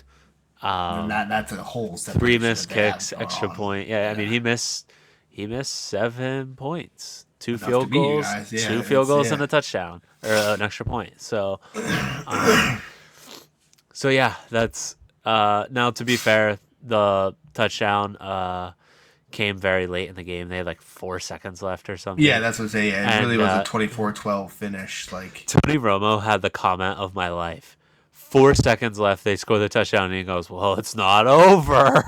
And that's a whole 3 missed kicks, going extra on. point. Yeah, I mean he missed 7 points, two Enough field to beat you goals, guys. Yeah, two field goals yeah. and a touchdown or an extra point. So, so yeah, that's now to be fair, the touchdown came very late in the game. They had like 4 seconds left or something. Yeah, that's what I'm saying. Yeah, it And, really was a 24-12 finish. Like Tony Romo had the comment of my life. 4 seconds left. They score the touchdown, and he goes, "Well, it's not over."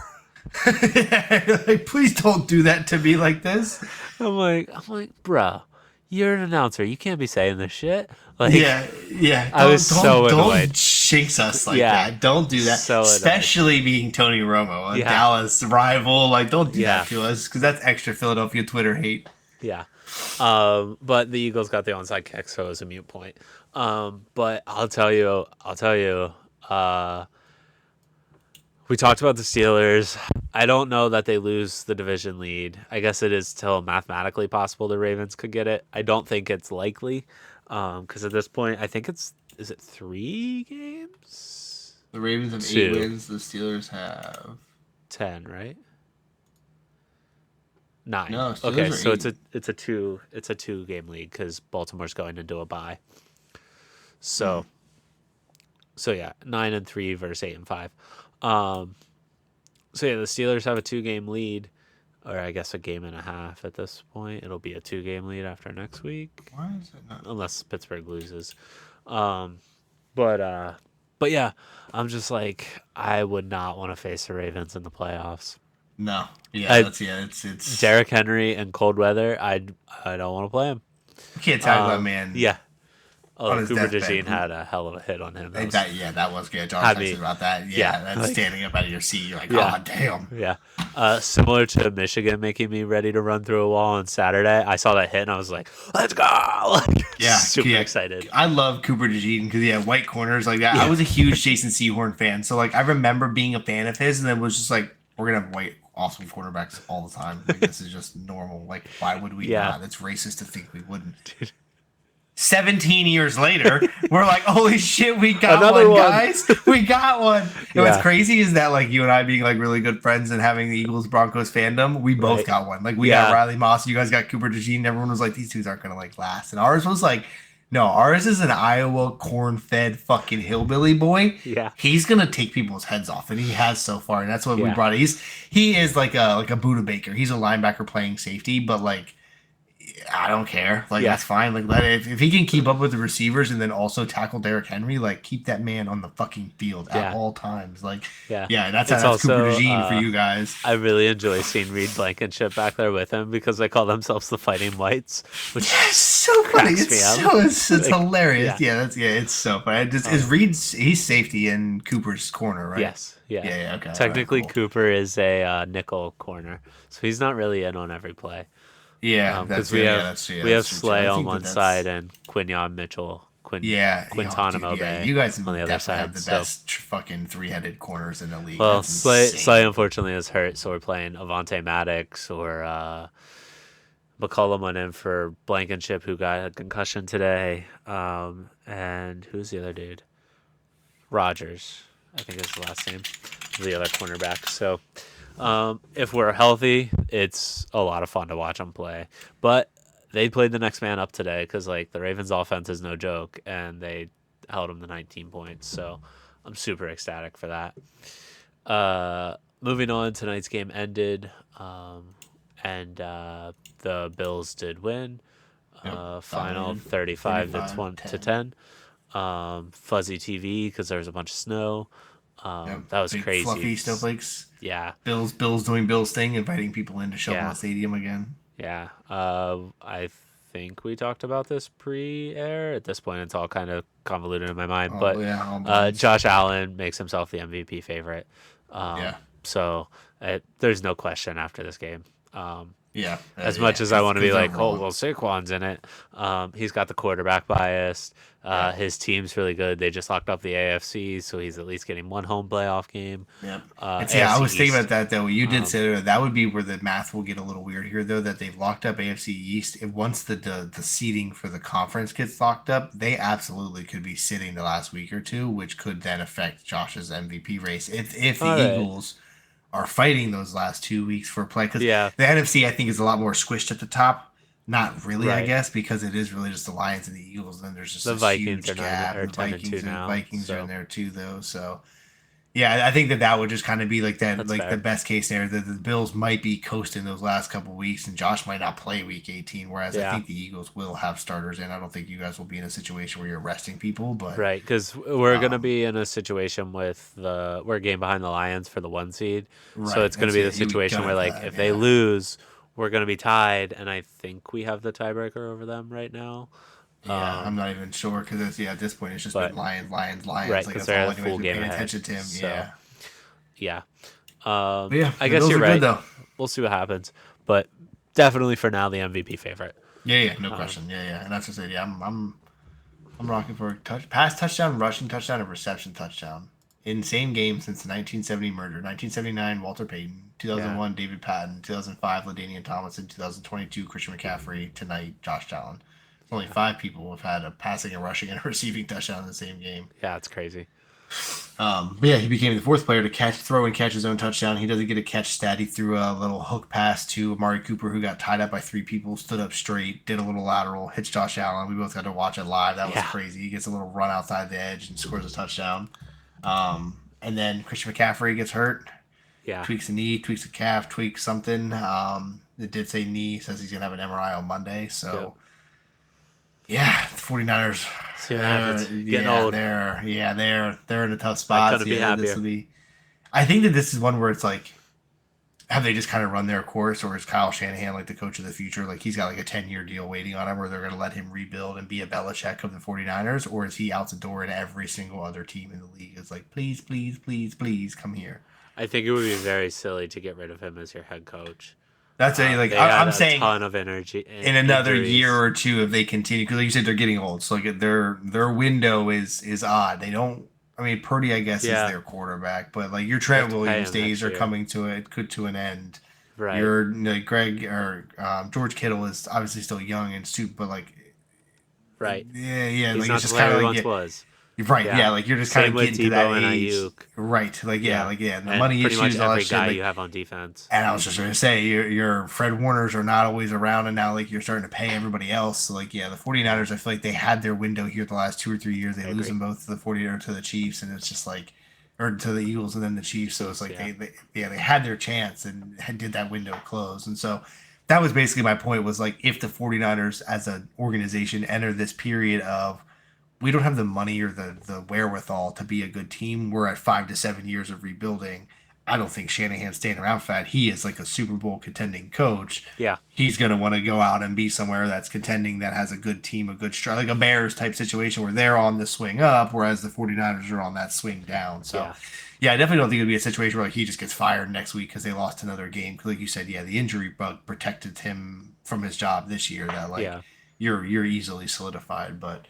like, please don't do that to me like this. I'm like, bruh, you're an announcer. You can't be saying this shit. Like, Yeah. I was so annoyed. Don't jinx us like Yeah, that. Don't do that. so annoyed. Especially being Tony Romo, a Yeah. Dallas rival. Like, don't do Yeah. that to us because that's extra Philadelphia Twitter hate. yeah. But the Eagles got the onside kick, so it was a mute point. But I'll tell you. We talked about the Steelers. I don't know that they lose the division lead. I guess it is still mathematically possible the Ravens could get it. I don't think it's likely because at this point, I think is it 3 games? The Ravens have 2. 8 wins. The Steelers have 10, right? 9. No, Steelers Okay, are so 8. it's a 2 game league because Baltimore's going into a bye. So yeah, 9-3 versus 8-5. So yeah, the Steelers have a 2-game lead, or I guess a game and a half at this point. It'll be a 2-game lead after next week, Why is it not? unless Pittsburgh loses. But yeah, I'm just like I would not want to face the Ravens in the playoffs. No. Yeah, it's Derrick Henry and cold weather. I don't want to play him. you can't tackle that man. Yeah. On Oh, his Cooper deathbed. DeJean had a hell of a hit on him. That was- That was good. John Had texted me- about that. yeah, Yeah, that's like- standing up out of your seat. You're like, Yeah. God damn. Yeah. Similar to Michigan making me ready to run through a wall on Saturday. I saw that hit and I was like, let's go. Like, Yeah, super yeah. excited. I love Cooper DeJean because white corners like that. Yeah. I was a huge Jason Sehorn fan, so like I remember being a fan of his, and then was just like, we're gonna have white awesome quarterbacks all the time. Like this is just normal. Like why would we Yeah. not? It's racist to think we wouldn't. 17 years later, we're like, holy shit, we got Another one. guys. We got one. And what's Yeah. crazy is that like you and I being like really good friends and having the Eagles Broncos fandom, we both Right. got one. Like we Yeah. got Riley Moss, you guys got Cooper DeJean. Everyone was like, these dudes aren't gonna like last. And ours was like, no, ours is an Iowa corn-fed fucking hillbilly boy. Yeah. He's gonna take people's heads off, and he has so far. And that's what we Yeah. brought. He is like a Buda Baker. He's a linebacker playing safety, but like I don't care. Like Yeah. that's fine. Like if he can keep up with the receivers and then also tackle Derrick Henry, like keep that man on the fucking field Yeah. at all times. Like Yeah. that's It's Cooper also, DeJean for you guys. I really enjoy seeing Reed Blankenship back there with him because they call themselves the Fighting Whites, which Yeah, it's so funny. cracks me up. It's Like, hilarious. yeah. It's so funny. Is Reed's he's safety in Cooper's corner, right? yes, yeah. Yeah, okay. Technically, Alright, cool. Cooper is a nickel corner, so he's not really in on every play. Yeah, Because that's yeah, yeah, that's we have that's true too. Slay I on think that one side that's and Quinion Mitchell, yeah, oh, dude, Quintanamo yeah. Bay You guys on the other definitely have side. the So best fucking three-headed corners in the league. well, That's Slay insane. unfortunately is hurt, so we're playing Avante Maddox or McCollum went in for Blankenship, who got a concussion today. And who's the other dude? Rogers, I think is the last name, the other cornerback. So if we're healthy, it's a lot of fun to watch them play. But they played the next man up today because like the Ravens' offense is no joke, and they held them to 19 points. So I'm super ecstatic for that. Moving on, tonight's game ended, and the Bills did win. Yep, Final dominated 35 to 35, 20 to 10. 10. Fuzzy TV because there was a bunch of snow. Yep, That was big crazy. fluffy snowflakes. Yeah, Bills doing Bills thing, inviting people in to show them yeah, the stadium again. yeah. I think we talked about this pre-air. At this point, it's all kind of convoluted in my mind. Oh But yeah, all blends. Josh Allen makes himself the MVP favorite. Um, Yeah, so there's no question after this game. yeah, As yeah. much as I want to be Because like, oh, overall, well, Saquon's in it, he's got the quarterback bias. yeah. His team's really good. They just locked up the AFC, so he's at least getting one home playoff game. Yep. And see, I AFC was thinking about East. that though. You did Um, say that would be where the math will get a little weird here, though. That they've locked up AFC East. If once the seating for the conference gets locked up, they absolutely could be sitting the last week or two, which could then affect Josh's MVP race. If the all right. Eagles are fighting those last 2 weeks for play, because Yeah. the NFC I think is a lot more squished at the top. Not really, I Right. guess, because it is really just the Lions and the Eagles. And then there's just The this Vikings are huge 9 gap. or And the 10-2 now, Vikings are in so there too, though. So yeah, I think that would just kind of be like that, that's like the fair. best case scenario. That the Bills might be coasting those last couple weeks, and Josh might not play Week 18. Whereas I Yeah. think the Eagles will have starters, and I don't think you guys will be in a situation where you're resting people. But Right, because we're gonna um, be in a situation with we're a game behind the Lions for the 1 seed, so right, it's gonna that's be the it. You situation gonna where have like that, if they yeah, lose, we're gonna be tied, and I think we have the tiebreaker over them right now. yeah. I'm Um, not even sure because at this point it's just been but Lions, Lions, Lions. right, Like because that's they're all the anybody's full been game paying ahead. attention to him. So Yeah, yeah, but yeah, I the guess Bills you're are good right. though. We'll see what happens, but definitely for now the MVP favorite. Yeah, yeah, no Um, question. Yeah, yeah, and that's just it. Yeah, I'm rocking for a pass touchdown, rushing touchdown, and reception touchdown in same game since the 1970 merger. 1979, Walter Payton. yeah, 2001, David Patton. 2005, LaDainian Tomlinson. 2022, Christian McCaffrey. Tonight, Josh Allen. Only five people who have had a passing, a rushing, and a receiving touchdown in the same game. yeah, it's crazy. But yeah, he became the fourth player to throw, and catch his own touchdown. He doesn't get a catch stat. He threw a little hook pass to Amari Cooper, who got tied up by three people, stood up straight, did a little lateral, hits Josh Allen. We both got to watch it live. That was Yeah, crazy. He gets a little run outside the edge and scores a touchdown. And then Christian McCaffrey gets hurt, yeah. tweaks a knee, tweaks a calf, tweaks something. It did say knee, says he's going to have an MRI on Monday. Yep. So yeah, the 49ers. See what happens. Getting old. They're in a tough I spot. couldn't be Yeah, this happier. will be. I think that this is one where it's like, have they just kind of run their course, or is Kyle Shanahan like the coach of the future? Like he's got like a 10-year deal waiting on him, where they're going to let him rebuild and be a Belichick of the 49ers, or is he out the door and every single other team in the league is like, please, please, please, please come here. I think it would be very silly to get rid of him as your head coach. That's a like They had I'm a saying ton of energy in another year injuries. or two if they continue, because like you said they're getting old, so like their window is odd. They don't. I mean, Purdy I guess is Yeah, their quarterback, but like your they have Trent to pay Williams him days next are year. coming to an end. Right, Your like Greg or George Kittle is obviously still young and super, but like right. yeah, He's like it's not the just player kind he of like once was. right, Yeah. yeah, like you're just kind Same of with getting to that Tebow and age, Ayuk. right? Yeah. Like yeah, the And money pretty much issues, all that every shit, guy like. you have on defense. And I was just going to say, your Fred Warners are not always around, and now like you're starting to pay everybody else. So like, yeah, the Yeah, 49ers, I feel like they had their window here the last 2 or 3 years. They I lose agree. them both to the 40 or to the Chiefs, and it's just like, or to the Eagles and then the Chiefs. So it's Chiefs, like yeah. they had their chance and did that window close. And so that was basically my point was like, if the 49ers as an organization enter this period of we don't have the money or the wherewithal to be a good team. We're at 5 to 7 years of rebuilding. I don't think Shanahan's staying around for that. He is like a Super Bowl contending coach. Yeah, He's going to want to go out and be somewhere that's contending, that has a good team, a good like a Bears type situation where they're on the swing up, whereas the 49ers are on that swing down. So, yeah. Yeah, I definitely don't think it'd be a situation where like he just gets fired next week because they lost another game. 'Cause like you said, yeah, the injury bug protected him from his job this year. That like Yeah, you're easily solidified. But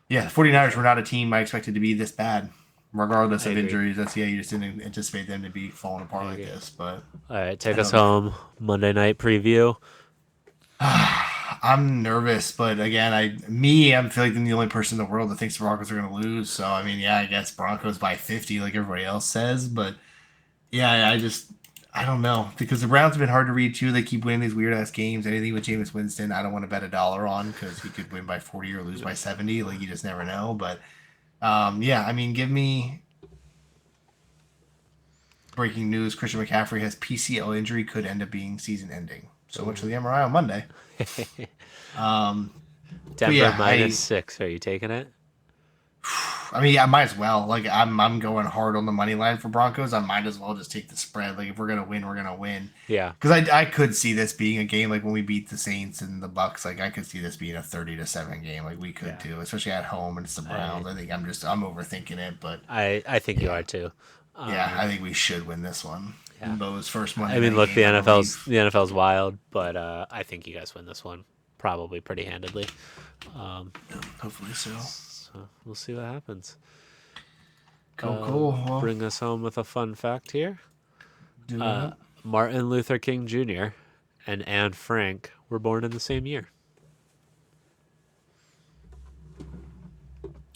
yeah, the 49ers were not a team I expected to be this bad, regardless I of agree. injuries. That's yeah, you just didn't anticipate them to be falling I apart like agree. this. But All right, I take us know that home. Monday night preview. I'm nervous, but again, I'm feeling like I'm the only person in the world that thinks the Broncos are going to lose. So I mean, yeah, I guess Broncos by 50, like everybody else says. But yeah, I don't know because the Browns have been hard to read too. They keep winning these weird ass games. Anything with Jameis Winston, I don't want to bet a dollar on because he could win by 40 or lose by 70. Like you just never know. But yeah, I mean, give me breaking news: Christian McCaffrey has PCL injury, could end up being season ending. So much for the MRI on Monday. Um, but Denver yeah, -6. Are you taking it? I mean, I might as well. Like, I'm going hard on the money line for Broncos. I might as well just take the spread. Like, if we're gonna win, we're gonna win. Yeah. Because I could see this being a game like when we beat the Saints and the Bucks. Like, I could see this being a 30-7 game. Like, we could Yeah. too, especially at home and it's the Browns. I think I'm overthinking it, but I think you yeah, are too. yeah, I think we should win this one. Yeah. Bo's first I Monday mean, night look, game, I believe. The NFL's wild, but I think you guys win this one probably pretty handedly. Hopefully so. So we'll see what happens. Cool. Well, Bring us home with a fun fact here. do that. Martin Luther King Jr. and Anne Frank were born in the same year.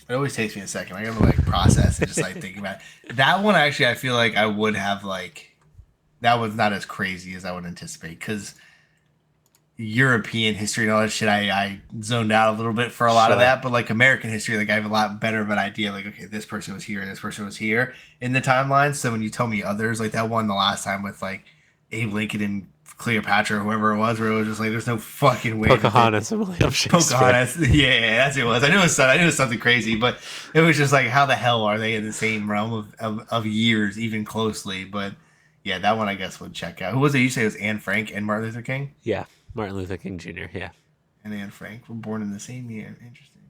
It always takes me a second. I gotta like process and just like think about it. That one. Actually, I feel like I would have like that was not as crazy as I would anticipate because European history and all that shit, I zoned out a little bit for a lot of Sure. that. But like American history, like I have a lot better of an idea. Like okay, this person was here and this person was here in the timeline. So when you tell me others, like that one the last time with like Abe Lincoln and Cleopatra or whoever it was, where it was just like there's no fucking way that they Pocahontas and William Shakespeare. Pocahontas. Yeah, that's what it was. I knew it was something crazy, but it was just like, how the hell are they in the same realm of years, even closely? But yeah, that one I guess would check out. Who was it? You say it was Anne Frank and Martin Luther King? Yeah, Martin Luther King Jr. Yeah. And Anne Frank were born in the same year. Interesting.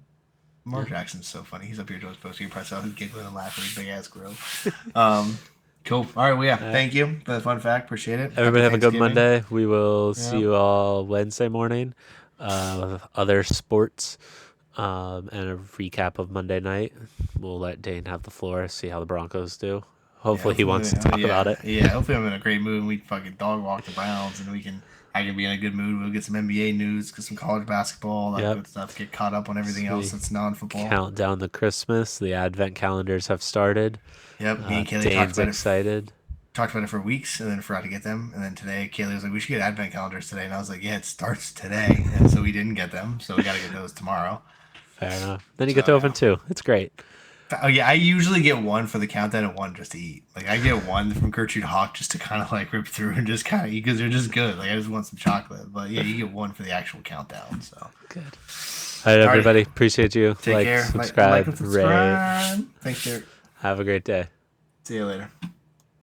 Mark Jackson's so funny. He's up here just posting press out, he's giggling and laughing his big ass grill. Cool. All right. Well, yeah. Thank you for the fun fact. Appreciate it. Everybody have Happy a good Thanksgiving. Monday. We will see Yeah. you all Wednesday morning with other sports and a recap of Monday night. We'll let Dane have the floor, see how the Broncos do. Hopefully he wants to talk about it. Yeah, hopefully I'm in a great mood and we can fucking dog walk the Browns and I can be in a good mood. We'll get some NBA news, get some college basketball, all that Yep. good stuff. Get caught up on everything else that's non-football. Count down the Christmas. The advent calendars have started. Yep, me and Kaylee Dane's excited. talked about it for weeks and then forgot to get them. And then today, Kaylee was like, we should get advent calendars today. And I was like, yeah, it starts today. And so we didn't get them. So we got to get those tomorrow. Fair enough. Then you get to open two. It's great. Oh, yeah, I usually get one for the countdown and one just to eat. Like, I get one from Gertrude Hawk just to kind of like rip through and just kind of eat because they're just good. Like, I just want some chocolate. But yeah, you get one for the actual countdown. So Good. All right, everybody. Appreciate you. Take care. Subscribe, and rate. Thanks, Derek. Have a great day. See you later.